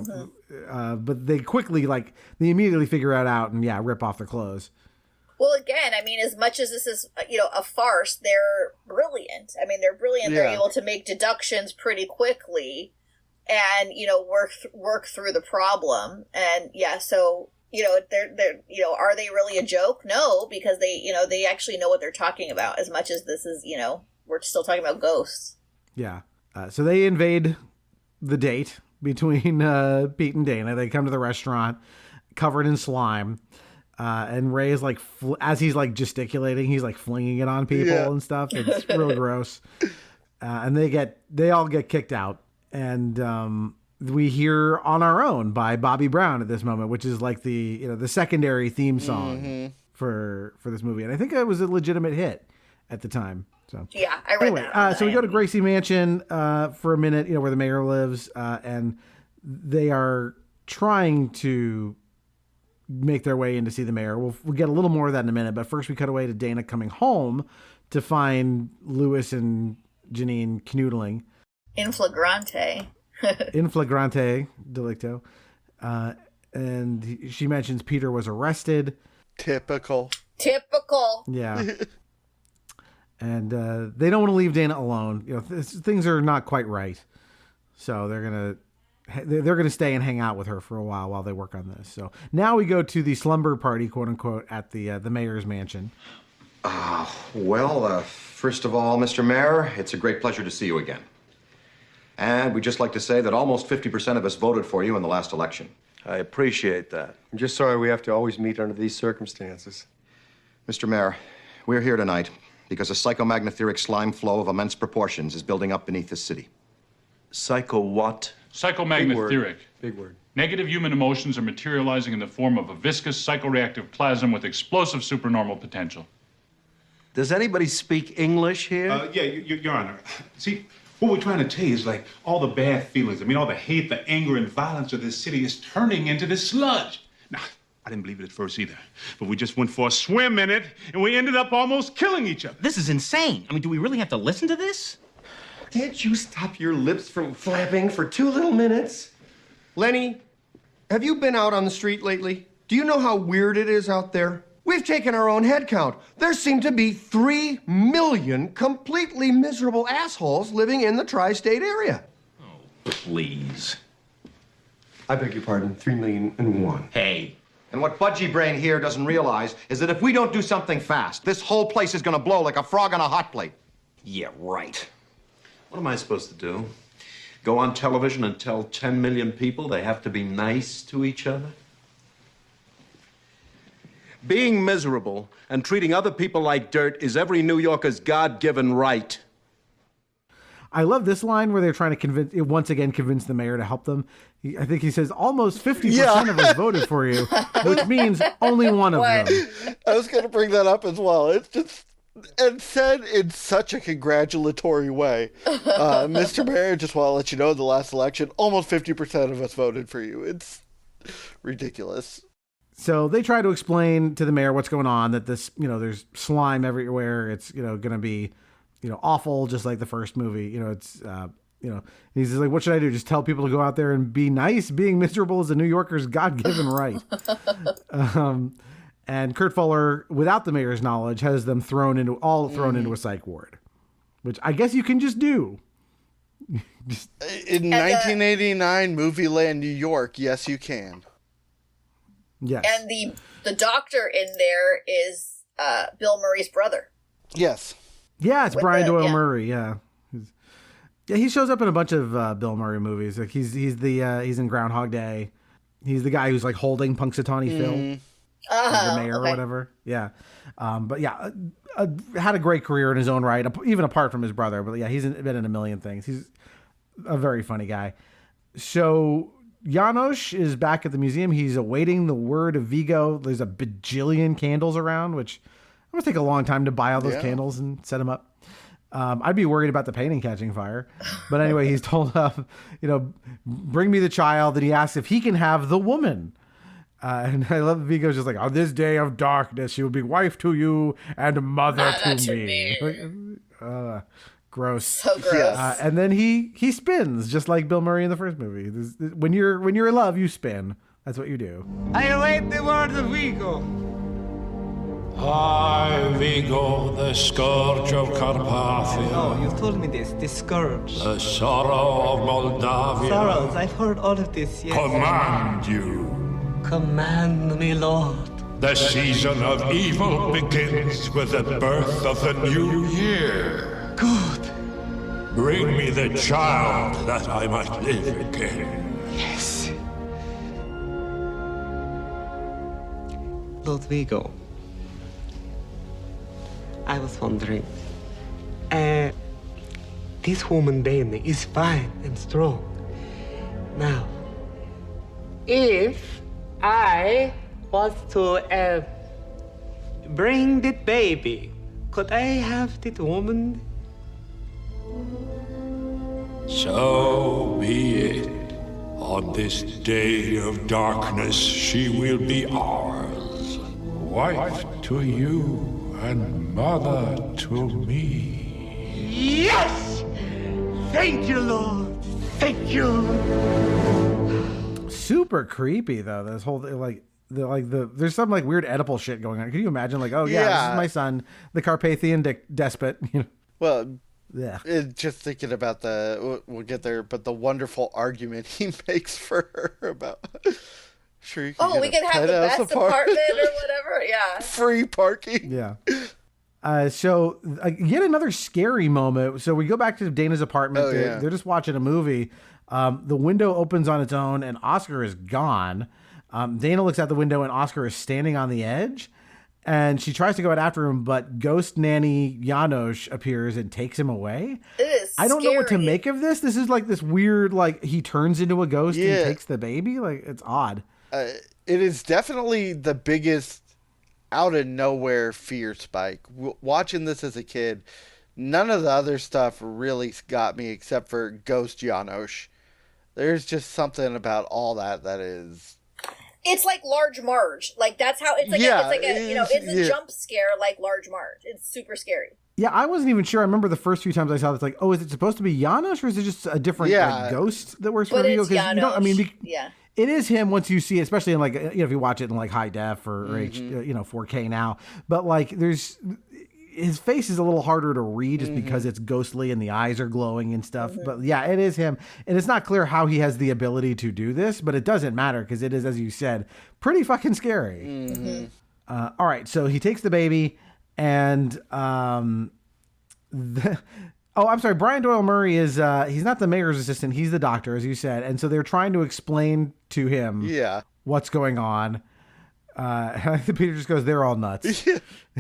but they immediately figure it out and rip off their clothes. Well, again, I mean, as much as this is, you know, a farce, they're brilliant. I mean, they're brilliant. Yeah. They're able to make deductions pretty quickly and, you know, work through the problem. And so, you know, they're, you know, are they really a joke? No, because they, you know, they actually know what they're talking about as much as this is, you know, we're still talking about ghosts. Yeah. So they invade the date between Pete and Dana. They come to the restaurant covered in slime. And Ray is like, as he's like gesticulating, he's like flinging it on people and stuff. It's real gross. And they all get kicked out. And we hear On Our Own by Bobby Brown at this moment, which is like the secondary theme song for this movie. And I think it was a legitimate hit at the time. So yeah, I read that. So we go to Gracie Mansion for a minute, you know, where the mayor lives, and they are trying to make their way in to see the mayor. We'll get a little more of that in a minute, but first we cut away to Dana coming home to find Louis and Janine canoodling. In flagrante. In flagrante delicto. And she mentions Peter was arrested. Typical. Yeah. And they don't want to leave Dana alone. You know, things are not quite right. So they're going to stay and hang out with her for a while they work on this. So now we go to the slumber party, quote unquote, at the mayor's mansion. First of all, Mr. Mayor, it's a great pleasure to see you again. And we'd just like to say that almost 50% of us voted for you in the last election. I appreciate that. I'm just sorry we have to always meet under these circumstances. Mr. Mayor, we're here tonight because a psychomagnetheric slime flow of immense proportions is building up beneath this city. Psycho what? Psychomagnetheric. Big word. Negative human emotions are materializing in the form of a viscous psychoreactive plasm with explosive supernormal potential. Does anybody speak English here? Yeah, Your Honor. See, what we're trying to tell you is like all the bad feelings, I mean, all the hate, the anger, and violence of this city is turning into this sludge. Now, I didn't believe it at first either, but we just went for a swim in it, and we ended up almost killing each other. This is insane. I mean, do we really have to listen to this? Can't you stop your lips from flapping for 2 little minutes? Lenny, have you been out on the street lately? Do you know how weird it is out there? We've taken our own head count. There seem to be 3 million completely miserable assholes living in the tri-state area. Oh, please. I beg your pardon, 3,000,001. Hey. And what Budgie Brain here doesn't realize is that if we don't do something fast, this whole place is gonna blow like a frog on a hot plate. Yeah, right. What am I supposed to do? Go on television and tell 10 million people they have to be nice to each other? Being miserable and treating other people like dirt is every New Yorker's God-given right. I love this line where they're trying to once again convince the mayor to help them. I think he says almost 50% of us voted for you, which means only one of them. I was going to bring that up as well. It's just, and said in such a congratulatory way. Mr. Mayor, just want to let you know, the last election, almost 50% of us voted for you. It's ridiculous. So they try to explain to the mayor what's going on, that this, you know, there's slime everywhere. It's, you know, going to be, you know, awful, just like the first movie. You know, it's, you know, he's like, what should I do? Just tell people to go out there and be nice? Being miserable is a New Yorker's God-given right. And Kurt Fuller, without the mayor's knowledge, has them thrown into a psych ward, which I guess you can just do. In 1989 movie land, New York, yes, you can. Yes. And the doctor in there is Bill Murray's brother. Yes. Yeah, it's Brian Doyle Murray. Yeah. He shows up in a bunch of Bill Murray movies. Like he's in Groundhog Day. He's the guy who's like holding Punxsutawney Phil, the mayor or whatever. Yeah, but yeah, had a great career in his own right, even apart from his brother. But yeah, he's been in a million things. He's a very funny guy. So Janosch is back at the museum. He's awaiting the word of Vigo. There's a bajillion candles around, which I'm going to take a long time to buy all those candles and set them up. I'd be worried about the painting catching fire. But anyway, he's told, you know, bring me the child. And he asks if he can have the woman. And I love Vigo's just like, on this day of darkness, she will be wife to you and mother to me. Gross. So gross. And then he spins just like Bill Murray in the first movie. When you're in love, you spin. That's what you do. I await the word of Vigo. I, Vigo, the scourge of Carpathia. No, you've told me this. The scourge. The sorrow of Moldavia. Sorrows. I've heard all of this. Yes. Command you. Command me, Lord. The season of evil begins with the birth of the new year. Good. Bring me the child that I might live again. Yes. Lord Vigo, I was wondering, this woman Dana is fine and strong. Now, if I was to bring that baby, could I have that woman? So be it. On this day of darkness, she will be ours. Wife to you and mother to me. Yes! Thank you, Lord. Thank you. Super creepy though. This whole there's some like weird Oedipal shit going on. Can you imagine like, oh yeah, this is my son, the Carpathian despot. You know. Well, yeah. Just thinking about we'll get there, but the wonderful argument he makes for her about. Sure, you can we can have the best apartment or whatever. Yeah. Free parking. Yeah. So yet another scary moment. So we go back to Dana's apartment. They're just watching a movie. The window opens on its own and Oscar is gone. Dana looks out the window and Oscar is standing on the edge and she tries to go out after him, but ghost nanny Janos appears and takes him away. It is I don't know what to make of this. This is like this weird, like he turns into a ghost and takes the baby. Like it's odd. It is definitely the biggest out of nowhere fear spike. Watching this as a kid, none of the other stuff really got me except for Ghost Janos. There's just something about all that is. It's like Large Marge. Like that's how it's like. It's a jump scare like Large Marge. It's super scary. Yeah, I wasn't even sure. I remember the first few times I saw this, like, oh, is it supposed to be Janos or is it just a different ghost that works for you? It's Janos. Yeah. It is him once you see it, especially in like, you know, if you watch it in like high def or 4K now. But like his face is a little harder to read just because it's ghostly and the eyes are glowing and stuff. But yeah, it is him. And it's not clear how he has the ability to do this, but it doesn't matter because it is, as you said, pretty fucking scary. All right. So he takes the baby and I'm sorry. Brian Doyle Murray is, he's not the mayor's assistant. He's the doctor, as you said. And so they're trying to explain to him what's going on. Peter just goes, they're all nuts.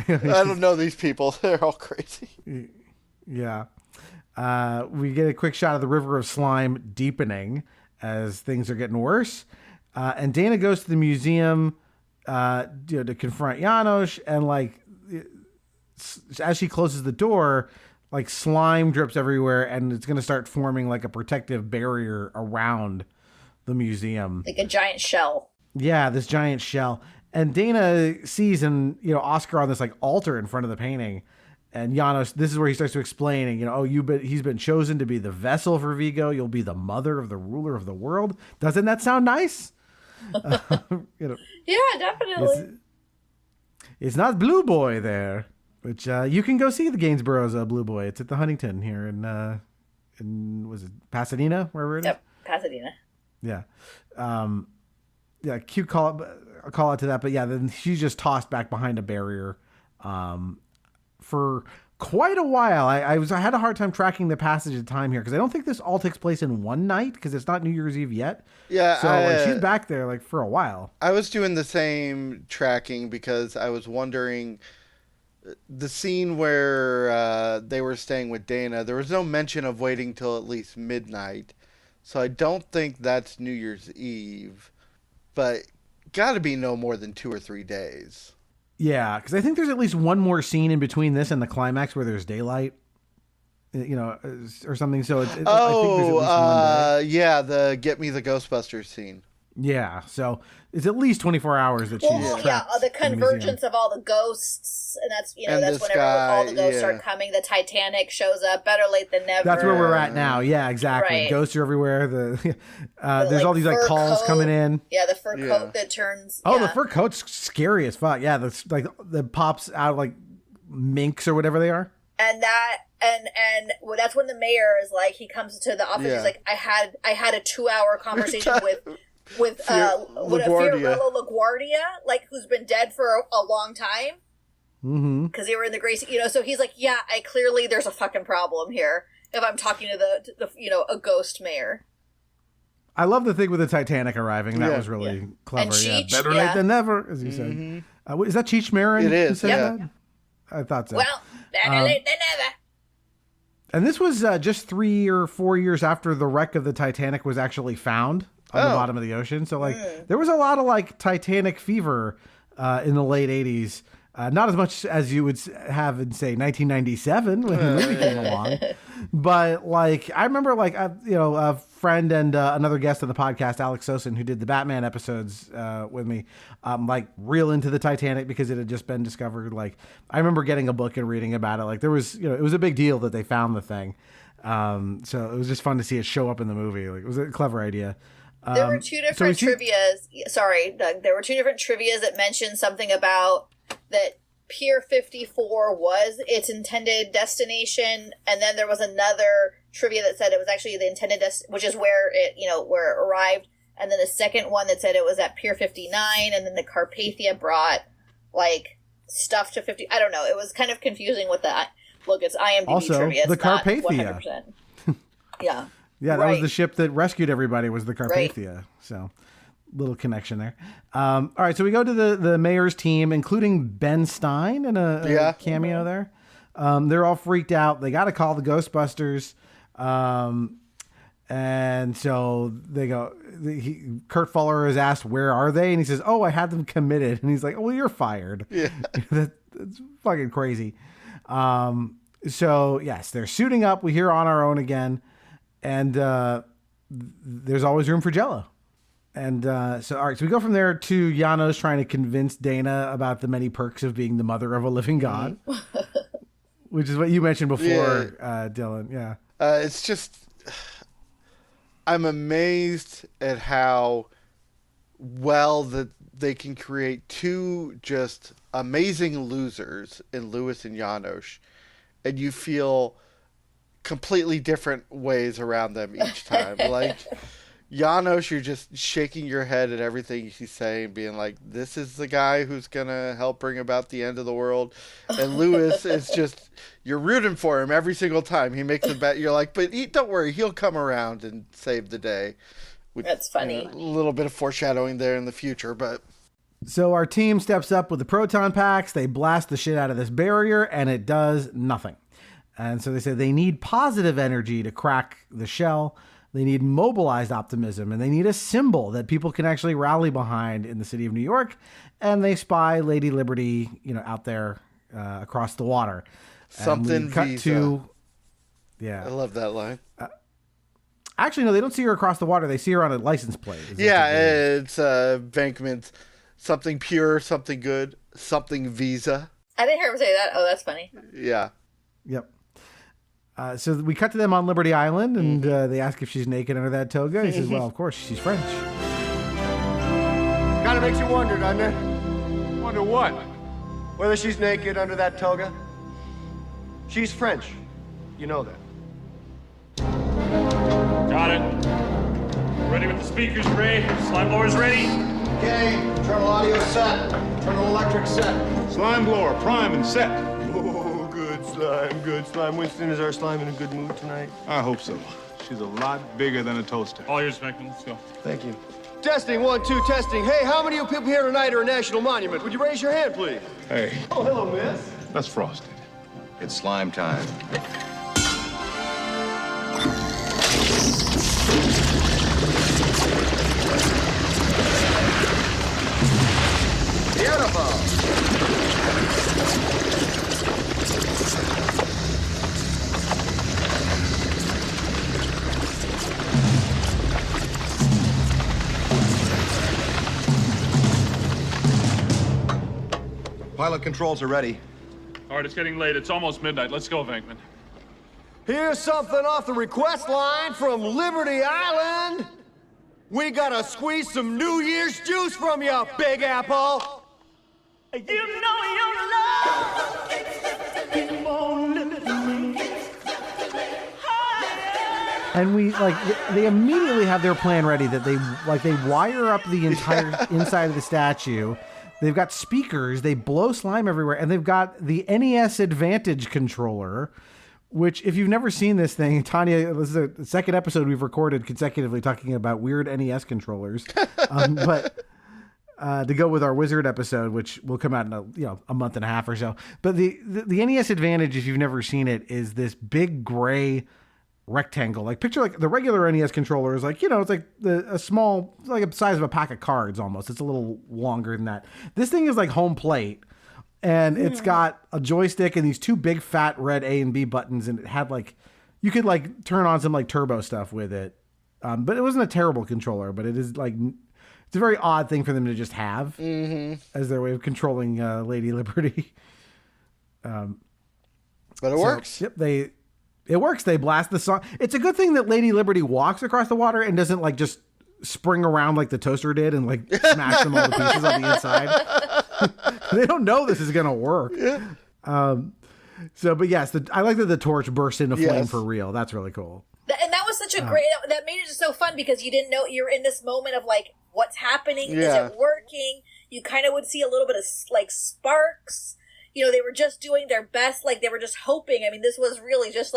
I don't know these people. They're all crazy. Yeah. We get a quick shot of the river of slime deepening as things are getting worse. And Dana goes to the museum to confront Janos. And like, as she closes the door, like slime drips everywhere and it's going to start forming like a protective barrier around the museum. Like a giant shell. Yeah, this giant shell. And Dana sees Oscar on this like altar in front of the painting. And Janos, this is where he starts to explain, he's been chosen to be the vessel for Vigo. You'll be the mother of the ruler of the world. Doesn't that sound nice? Yeah, definitely. It's not Blue Boy there, which you can go see the Gainsborough's Blue Boy. It's at the Huntington here in was it Pasadena, wherever it is? Yep, Pasadena. Yeah. Cute call out to that, but yeah, then she's just tossed back behind a barrier for quite a while. I had a hard time tracking the passage of time here because I don't think this all takes place in one night because it's not New Year's Eve yet. Yeah, so she's back there like for a while. I was doing the same tracking because I was wondering the scene where they were staying with Dana. There was no mention of waiting till at least midnight, so I don't think that's New Year's Eve, but got to be no more than 2 or 3 days. Yeah, because I think there's at least one more scene in between this and the climax where there's daylight, or something. So I think there's at least one day. Yeah, the Get Me the Ghostbusters scene. Yeah, so it's at least 24 hours that she's trapped the in the museum. convergence of all the ghosts, and that's And that's this whenever guy, all the ghosts yeah. start coming. The Titanic shows up. Better late than never. That's where we're at now. Yeah, exactly. Right. Ghosts are everywhere. There's like, all these like fur calls coat. coming in. Yeah, the fur coat that turns. Oh, yeah. the fur coat's scary as fuck. Yeah, that's like that pops out like minks or whatever they are. And that and well, that's when the mayor is like, he comes to the office. Yeah. He's like, I had a 2-hour conversation with LaGuardia. Fiorello LaGuardia, like who's been dead for a long time. Mm-hmm. Because they were in the Gracie, so he's like, yeah, there's a fucking problem here if I'm talking to the a ghost mayor. I love the thing with the Titanic arriving. That was really clever. And Cheech, better late than never, as you said. Is that Cheech Marin? It is, who said yeah. that? I thought so. Well, better late than never. And this was just 3 or 4 years after the wreck of the Titanic was actually found on the bottom of the ocean. So, like, there was a lot of, like, Titanic fever in the late 80s. Not as much as you would have in, say, 1997 when the movie came along. But, like, I remember, like, a friend and another guest on the podcast, Alex Sosin, who did the Batman episodes with me, like, real into the Titanic because it had just been discovered. Like, I remember getting a book and reading about it. Like, there was, it was a big deal that they found the thing. So it was just fun to see it show up in the movie. Like, it was a clever idea. There were two different trivias. Sorry, Doug. There were two different trivias that mentioned something about that Pier 54 was its intended destination, and then there was another trivia that said it was actually the intended which is where it, where it arrived, and then the second one that said it was at Pier 59, and then the Carpathia brought like stuff to 50. I don't know. It was kind of confusing with that. Look, it's IMDb Also, trivia. It's the not Carpathia. 100%. Yeah. Yeah, that was the ship that rescued everybody, was the Carpathia. Right. So, little connection there. All right, so we go to the mayor's team, including Ben Stein in a cameo there. They're all freaked out. They got to call the Ghostbusters. And so they go, Kurt Fuller is asked, where are they? And he says, oh, I had them committed. And he's like, oh, well, you're fired. Yeah. That's fucking crazy. So, yes, they're suiting up. We hear On Our Own again. And there's always room for Jell-O. And so, all right, so we go from there to Janos trying to convince Dana about the many perks of being the mother of a living god, which is what you mentioned before, Dylan. Yeah. It's just, I'm amazed at how well that they can create two just amazing losers in Lewis and Janos, and you feel completely different ways around them each time. Like, Janos, you're just shaking your head at everything he's saying, being like, this is the guy who's going to help bring about the end of the world. And Lewis is just, you're rooting for him every single time. He makes a bet. You're like, but don't worry, he'll come around and save the day. That's funny. A little bit of foreshadowing there in the future, but... So our team steps up with the proton packs. They blast the shit out of this barrier, and it does nothing. And so they say they need positive energy to crack the shell. They need mobilized optimism, and they need a symbol that people can actually rally behind in the city of New York. And they spy Lady Liberty, out there across the water. Something Visa. Yeah. I love that line. Actually, no, they don't see her across the water. They see her on a license plate. It's Bankman's something pure, something good, something Visa. I didn't hear him say that. Oh, that's funny. Yeah. Yep. So we cut to them on Liberty Island, and they ask if she's naked under that toga. He says, well, of course, she's French. Kind of makes you wonder, doesn't it? Wonder what? Whether she's naked under that toga. She's French. You know that. Got it. Ready with the speakers, Ray? Slime blower's ready? Okay, internal audio set. Internal electric set. Slime blower, prime and set. Oh, good slime, good slime. Winston, is our slime in a good mood tonight? I hope so. She's a lot bigger than a toaster. All yours, Beckman. Let's go. Thank you. Testing, 1, 2, testing. Hey, how many of you people here tonight are a national monument? Would you raise your hand, please? Hey. Oh, hello, miss. That's Frosted. It's slime time. Beautiful. Pilot controls are ready. All right, it's getting late. It's almost midnight. Let's go, Venkman. Here's something off the request line from Liberty Island. We gotta squeeze some New Year's juice from you, Big Apple. You know your love keep on lifting me. And they immediately have their plan ready that they wire up the entire inside of the statue. They've got speakers, they blow slime everywhere, and they've got the NES Advantage controller, which, if you've never seen this thing, Tania, this is the second episode we've recorded consecutively talking about weird NES controllers. But to go with our Wizard episode, which will come out in a month and a half or so. But the NES Advantage, if you've never seen it, is this big gray rectangle. Like, picture like the regular NES controller is like, it's like a small, like a size of a pack of cards almost. It's a little longer than that. This thing is like home plate. And it's got a joystick and these two big fat red A and B buttons, and it had you could turn on some turbo stuff with it. But it wasn't a terrible controller, but it is it's a very odd thing for them to just have as their way of controlling Lady Liberty. But it works. Yep, it works. They blast the song. It's a good thing that Lady Liberty walks across the water and doesn't just spring around like the toaster did and smash them all to pieces on the inside. They don't know this is gonna work. But yes, I like that the torch burst into flame for real. That's really cool. And that was such a great, that made it just so fun because you didn't know, you're in this moment of what's happening? Is it working? You kind of would see a little bit of sparks. They were just doing their best. They were just hoping. I mean, this was really just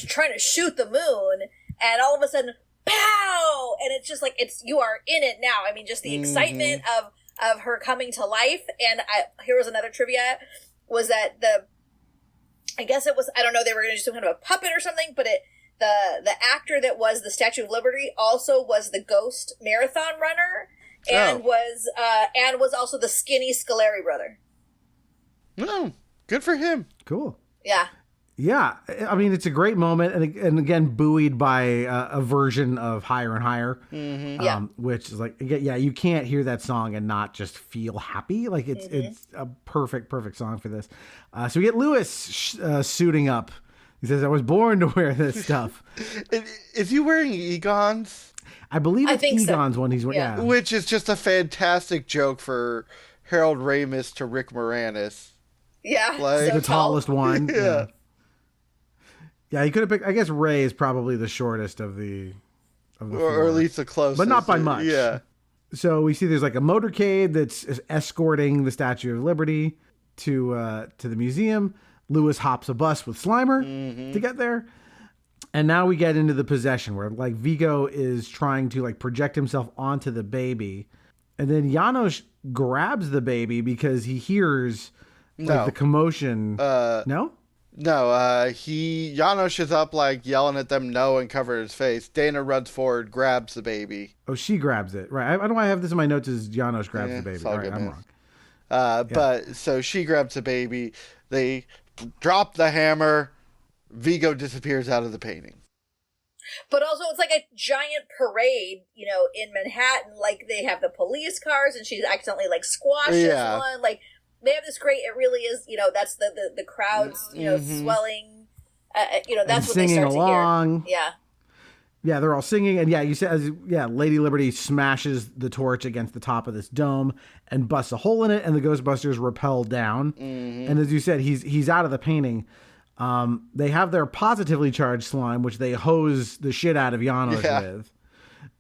trying to shoot the moon, and all of a sudden, pow! And it's just you are in it now. I mean, just the excitement of her coming to life. And here was another trivia, was that I guess it was, I don't know, they were going to do some kind of a puppet or something, but the actor that was the Statue of Liberty also was the Ghost marathon runner, and was also the skinny Scoleri brother. Oh, good for him. Cool. Yeah. Yeah, I mean, it's a great moment, and again, buoyed by a version of Higher and Higher, which is you can't hear that song and not just feel happy. It's a perfect song for this. So we get Lewis suiting up. He says, "I was born to wear this stuff." Is he wearing Egon's? I believe it's Egon's one he's wearing. Yeah. Which is just a fantastic joke for Harold Ramis to Rick Moranis. Yeah, the tallest one. Yeah. Yeah, he could have picked. I guess Ray is probably the shortest of the or at least the closest, but not by much. Yeah. So we see there's a motorcade that's escorting the Statue of Liberty to the museum. Lewis hops a bus with Slimer to get there, and now we get into the possession where Vigo is trying to project himself onto the baby, and then Janos grabs the baby because he hears the commotion. No. No, Janos is up yelling at them no and covering his face. Dana runs forward, grabs the baby. Oh, she grabs it. Right. I don't know why I have this in my notes as Janos grabs the baby. Right, I'm wrong. But so she grabs the baby. They drop the hammer. Vigo disappears out of the painting. But also it's a giant parade, in Manhattan. They have the police cars and she accidentally squashes one. They have this great, it really is, that's the crowds, swelling, that's what they start along. to hear. Yeah. Yeah, they're all singing. And you said, Lady Liberty smashes the torch against the top of this dome and busts a hole in it, and the Ghostbusters rappel down. And as you said, he's out of the painting. They have their positively charged slime, which they hose the shit out of Janos with.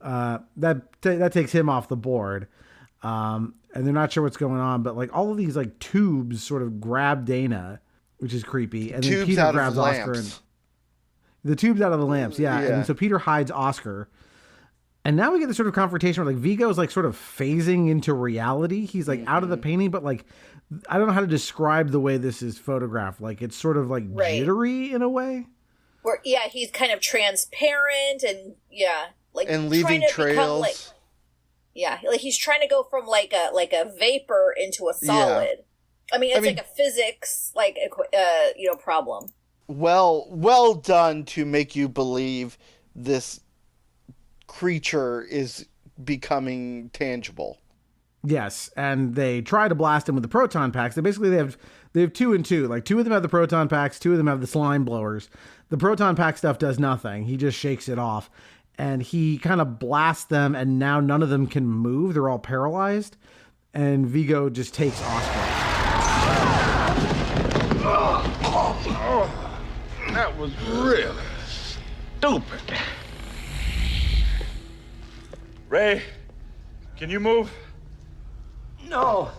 That takes him off the board. And they're not sure what's going on, but all of these tubes sort of grab Dana, which is creepy, and then Peter grabs Oscar and the tubes out of the lamps, and so Peter hides Oscar, and now we get this sort of confrontation where Vigo's sort of phasing into reality. He's out of the painting, but I don't know how to describe the way this is photographed. It's sort of jittery in a way. Where he's kind of transparent and and leaving trails. He's trying to go from a vapor into a solid. Yeah. I mean, it's a physics problem. Well done to make you believe this creature is becoming tangible. Yes, and they try to blast him with the proton packs. They have 2 and 2. Like 2 of them have the proton packs, 2 of them have the slime blowers. The proton pack stuff does nothing. He just shakes it off. And he kind of blasts them, and now none of them can move. They're all paralyzed. And Vigo just takes Oscar. That was really stupid. Ray, can you move? No.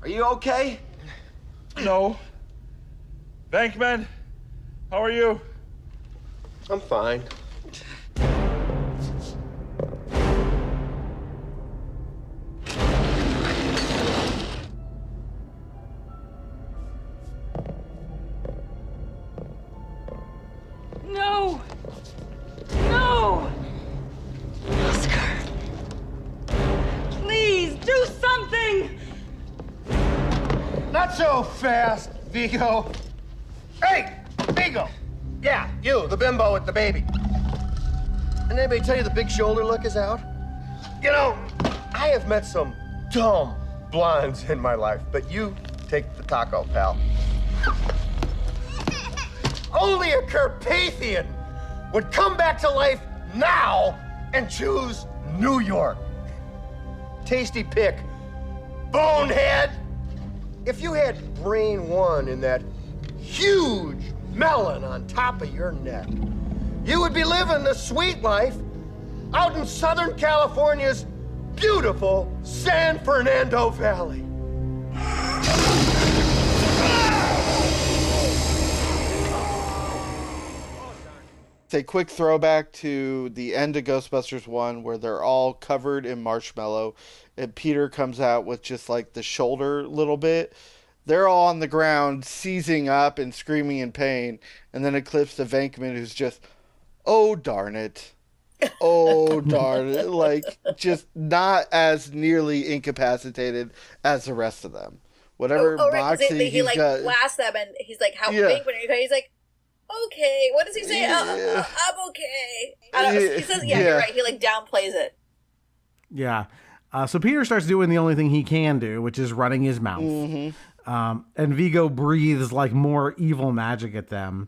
Are you okay? No. Bankman, how are you? I'm fine. No! No! Oscar! Please, do something! Not so fast, Vigo. Hey, Vigo! Yeah, you, the bimbo with the baby. Didn't anybody tell you the big shoulder look is out? You know, I have met some dumb blondes in my life, but you take the taco, pal. Only a Carpathian would come back to life now and choose New York. Tasty pick, bonehead. If you had brain 1 in that huge melon on top of your neck, you would be living the sweet life out in Southern California's beautiful San Fernando Valley. It's a quick throwback to the end of Ghostbusters 1 where they're all covered in marshmallow and Peter comes out with just like the shoulder little bit. They're all on the ground seizing up and screaming in pain, and then it clips to Venkman who's just, oh darn it. Oh darn it. Like, just not as nearly incapacitated as the rest of them. Whatever moxie he like blasts them and he's like, how big when he's like, okay, what does he say? Yeah. I'm okay. I don't know. He says, you're right. He like downplays it. Yeah. So Peter starts doing the only thing he can do, which is running his mouth. Mm-hmm. And Vigo breathes like more evil magic at them.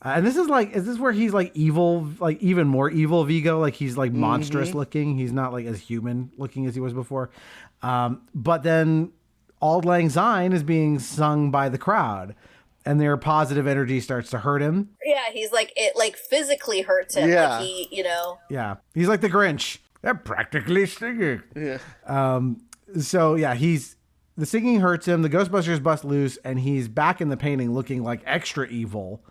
And is this where he's like evil, like even more evil Vigo? Like he's like monstrous looking. He's not like as human looking as he was before. But then Auld Lang Syne is being sung by the crowd. And their positive energy starts to hurt him. Yeah, he's like, it like physically hurts him. Yeah. Like he, you know. Yeah. He's like the Grinch. They're practically singing. Yeah. So yeah, the singing hurts him. The Ghostbusters bust loose and he's back in the painting looking like extra evil.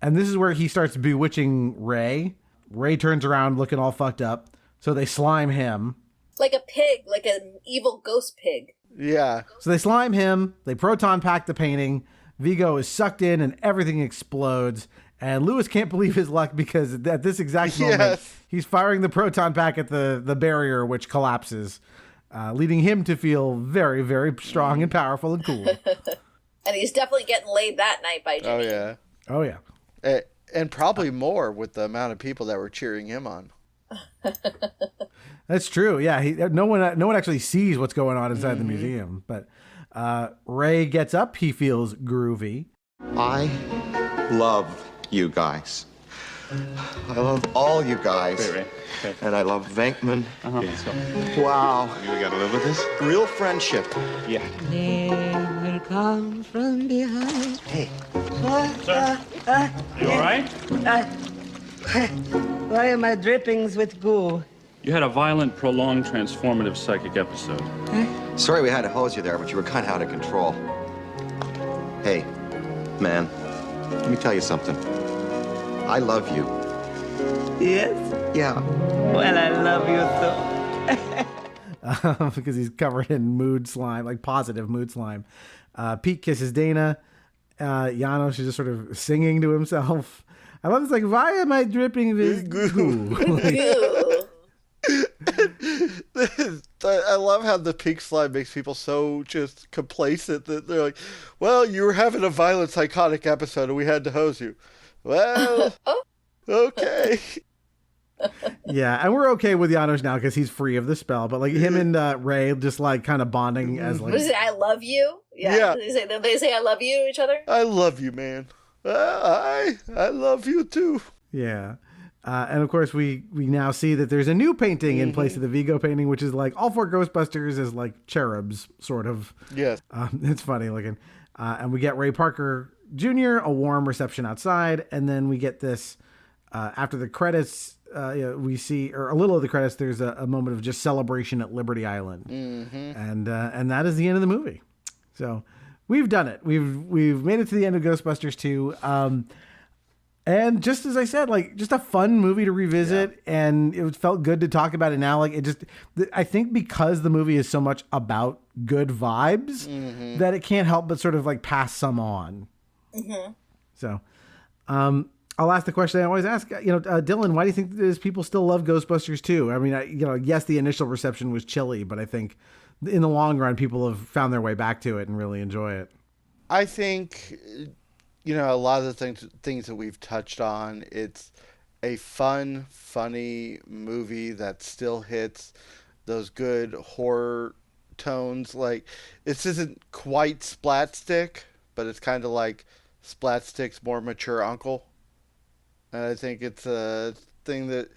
And this is where he starts bewitching Ray. Ray turns around looking all fucked up. So they slime him. Like a pig, like an evil ghost pig. Yeah. So they slime him. They proton pack the painting. Vigo is sucked in and everything explodes. And Lewis can't believe his luck because at this exact moment, he's firing the proton pack at the barrier, which collapses, leading him to feel very, very strong and powerful and cool. And he's definitely getting laid that night by Jimmy. Oh, yeah. And probably more with the amount of people that were cheering him on. That's true. Yeah. No one actually sees what's going on inside the museum. But Ray gets up. He feels groovy. I love you guys. I love all you guys. Wait. Okay. And I love Venkman. Let's go. Wow. We gotta live with this? Real friendship. Yeah. They will come from behind. Hey. Sir, you all right? Why are my drippings with goo? You had a violent, prolonged, transformative psychic episode. Sorry we had to hose you there, but you were kind of out of control. Hey, man, let me tell you something. I love you. Yes? Yeah. Well, I love you too. Because he's covered in mood slime, like positive mood slime. Pete kisses Dana. Janos is just sort of singing to himself. I love this, like, why am I dripping with goo? I love how the pink slime makes people so just complacent that they're like, well, you were having a violent psychotic episode and we had to hose you. Well, okay. Yeah, and we're okay with Janos now because he's free of the spell. But like him and Ray just like kind of bonding as like. What is it? I love you. Yeah. They say I love you to each other. I love you, man. I love you too. Yeah. And of course, we now see that there's a new painting in place of the Vigo painting, which is like all four Ghostbusters as like cherubs, sort of. Yes. It's funny looking. And we get Ray Parker Jr., a warm reception outside. And then we get this, after the credits, we see, or a little of the credits, there's a moment of just celebration at Liberty Island. And that is the end of the movie. So we've done it. We've made it to the end of Ghostbusters 2. And just as I said, like just a fun movie to revisit, and it felt good to talk about it now. Like I think because the movie is so much about good vibes that it can't help but sort of like pass some on. So, I'll ask the question I always ask. Dylan, why do you think there's people still love Ghostbusters 2? I mean, yes, the initial reception was chilly, but I think in the long run, people have found their way back to it and really enjoy it. I think. A lot of the things that we've touched on, it's a fun, funny movie that still hits those good horror tones. Like, this isn't quite Splatstick, but it's kind of like Splatstick's more mature uncle. And I think it's a thing that...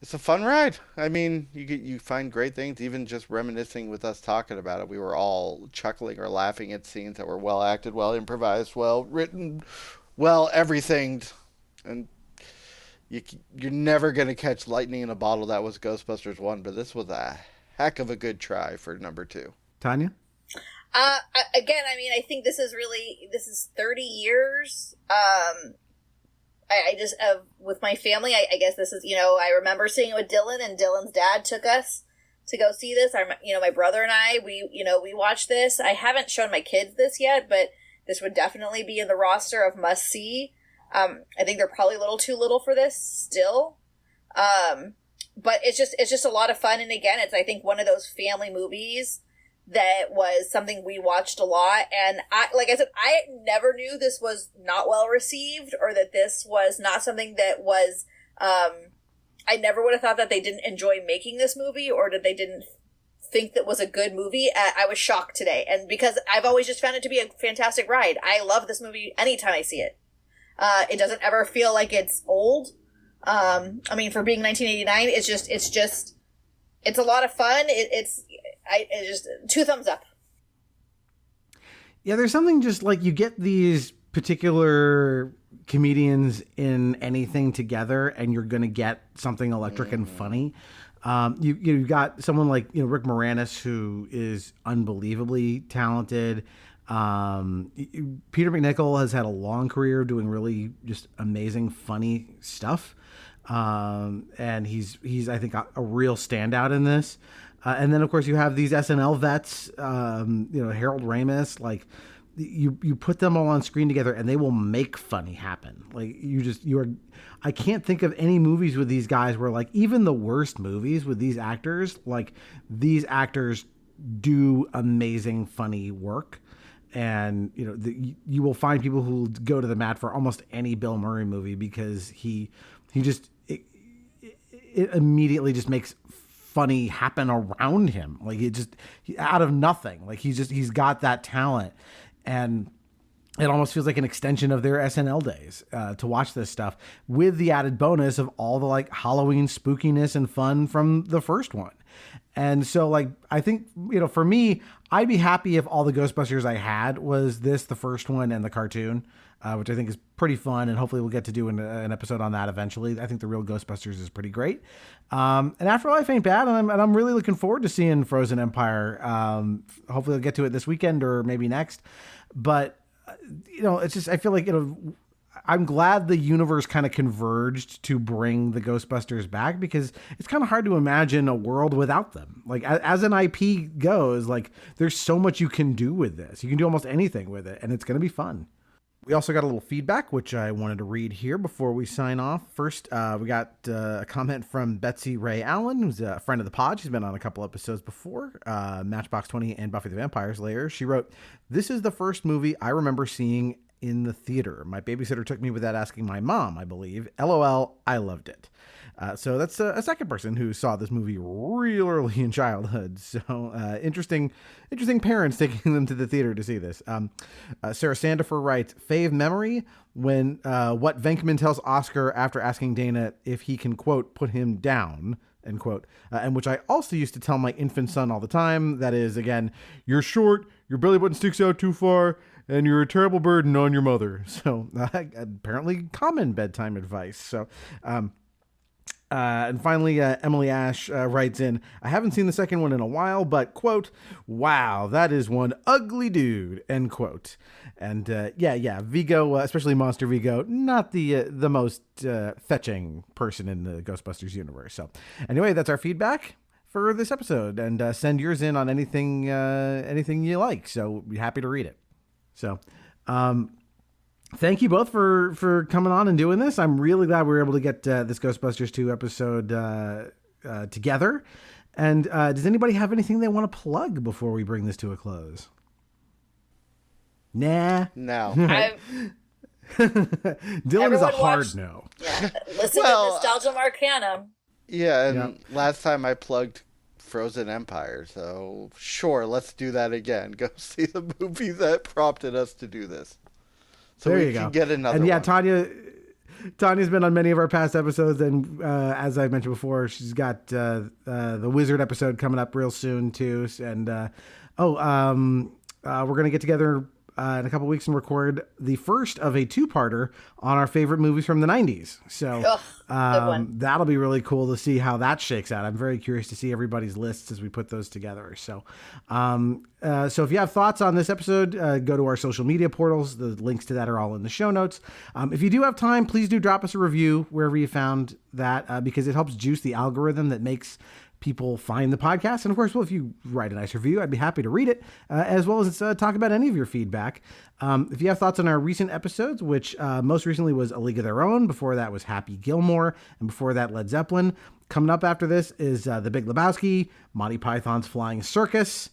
It's a fun ride. I mean, you find great things, even just reminiscing with us talking about it. We were all chuckling or laughing at scenes that were well acted, well improvised, well written, well everything. And you're never going to catch lightning in a bottle. That was Ghostbusters 1, but this was a heck of a good try for number 2. Tanya? Again, I mean, I think this is 30 years. I just, with my family, I guess this is, I remember seeing it with Dylan, and Dylan's dad took us to go see this. My brother and I, we watched this. I haven't shown my kids this yet, but this would definitely be in the roster of must see. I think they're probably a little too little for this still. But it's just a lot of fun. And again, it's, I think, one of those family movies that was something we watched a lot. And like I said, I never knew this was not well received, or that this was not something that was, I never would have thought that they didn't enjoy making this movie, or that they didn't think that was a good movie. I was shocked today. And because I've always just found it to be a fantastic ride. I love this movie anytime I see it. It doesn't ever feel like it's old. I mean, for being 1989, it's a lot of fun. It's just 2 thumbs up. Yeah, there's something just like you get these particular comedians in anything together, and you're going to get something electric and funny. You've got someone like Rick Moranis, who is unbelievably talented. Peter McNichol has had a long career doing really just amazing, funny stuff. And he's I think a real standout in this. And then of course you have these SNL vets, Harold Ramis, like you put them all on screen together and they will make funny happen. Like I can't think of any movies with these guys where, like, even the worst movies with these actors, like these actors do amazing, funny work. And, you will find people who go to the mat for almost any Bill Murray movie because it immediately just makes funny happen around him. Like out of nothing. Like he's got that talent, and it almost feels like an extension of their SNL days to watch this stuff, with the added bonus of all the like Halloween spookiness and fun from the first one. And so, like, I think, for me, I'd be happy if all the Ghostbusters I had was this, the first one, and the cartoon, which I think is pretty fun. And hopefully we'll get to do an episode on that eventually. I think the real Ghostbusters is pretty great. And Afterlife ain't bad. And I'm really looking forward to seeing Frozen Empire. Hopefully I'll get to it this weekend or maybe next. But, it's just, I feel like, I'm glad the universe kind of converged to bring the Ghostbusters back, because it's kind of hard to imagine a world without them. Like, as an IP goes, like, there's so much you can do with this. You can do almost anything with it, and it's going to be fun. We also got a little feedback, which I wanted to read here before we sign off. First, we got a comment from Betsy Ray Allen, who's a friend of the pod. She's been on a couple episodes before, Matchbox 20 and Buffy the Vampire Slayer. She wrote, "This is the first movie I remember seeing in the theater. My babysitter took me without asking my mom, I believe. LOL, I loved it. So that's a second person who saw this movie real early in childhood. So interesting parents taking them to the theater to see this. Sarah Sandifer writes, fave memory when what Venkman tells Oscar after asking Dana if he can, quote, put him down, end quote, and which I also used to tell my infant son all the time. That is, again, you're short, your belly button sticks out too far, and you're a terrible burden on your mother. So apparently common bedtime advice. So, and finally, Emily Ash writes in, I haven't seen the second one in a while, but, quote, wow, that is one ugly dude, end quote. And Vigo, especially Monster Vigo, not the most fetching person in the Ghostbusters universe. So anyway, that's our feedback for this episode. And send yours in on anything you like. So we're happy to read it. So thank you both for coming on and doing this. I'm really glad we were able to get this Ghostbusters 2 episode together. And does anybody have anything they want to plug before we bring this to a close? Nah. No. Dylan is a hard no. Yeah. Listen to Nostalgia Arcana. Yeah, and last time I plugged Frozen Empire, so sure, let's do that again. Go see the movie that prompted us to do this. So there we you can go. Get another and yeah, one. Tania's been on many of our past episodes, and as I mentioned before, she's got the Wizard episode coming up real soon too. And we're gonna get together in a couple weeks and record the first of a two-parter on our favorite movies from the 90s. So that'll be really cool to see how that shakes out. I'm very curious to see everybody's lists as we put those together. So so if you have thoughts on this episode, go to our social media portals. The links to that are all in the show notes. If you do have time, please do drop us a review wherever you found that, because it helps juice the algorithm that makes people find the podcast. And of course, well, if you write a nice review, I'd be happy to read it, as well as talk about any of your feedback. If you have thoughts on our recent episodes, which most recently was A League of Their Own, before that was Happy Gilmore, and before that Led Zeppelin. Coming up after this is The Big Lebowski, Monty Python's Flying Circus,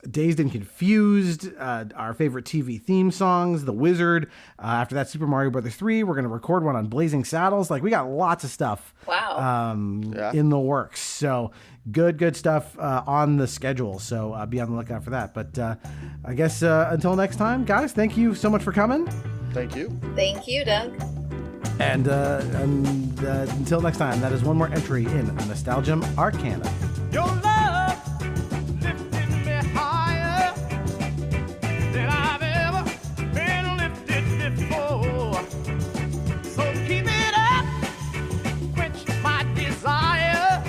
Dazed and Confused, our favorite TV theme songs, The Wizard. After that, Super Mario Brothers 3. We're going to record one on Blazing Saddles. Like, we got lots of stuff in the works. So good stuff on the schedule. So be on the lookout for that. But I guess until next time, guys, thank you so much for coming. Thank you. Thank you, Doug. And until next time, that is one more entry in Nostalgia Arcana. Your love lifted me higher than I've ever been lifted before. So keep it up, quench my desire,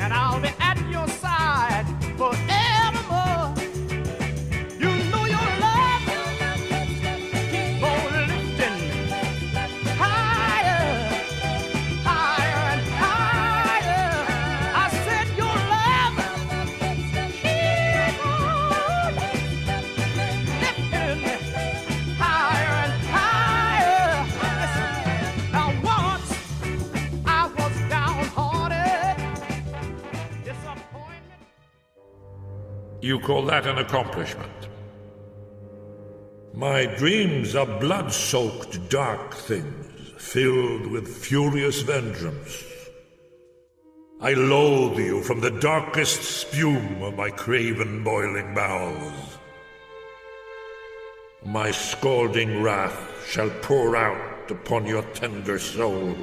and I'll be at your side forevermore. You know your love keeps on lifting higher, higher and higher. I said your love keeps on lifting higher and higher. Listen, now once I was downhearted, disappointment. You call that an accomplishment? My dreams are blood-soaked dark things, filled with furious vengeance. I loathe you from the darkest spume of my craven boiling bowels. My scalding wrath shall pour out upon your tender soul.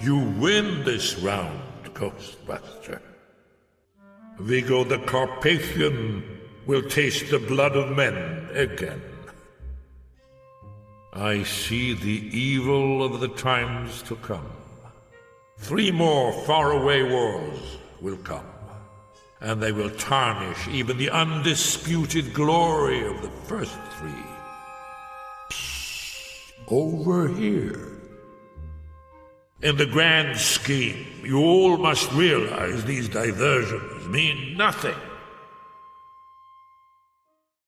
You win this round, Ghostbuster. Vigo the Carpathian will taste the blood of men again. I see the evil of the times to come. 3 more faraway wars will come, and they will tarnish even the undisputed glory of the first 3. Psst, over here. In the grand scheme, you all must realize these diversions mean nothing.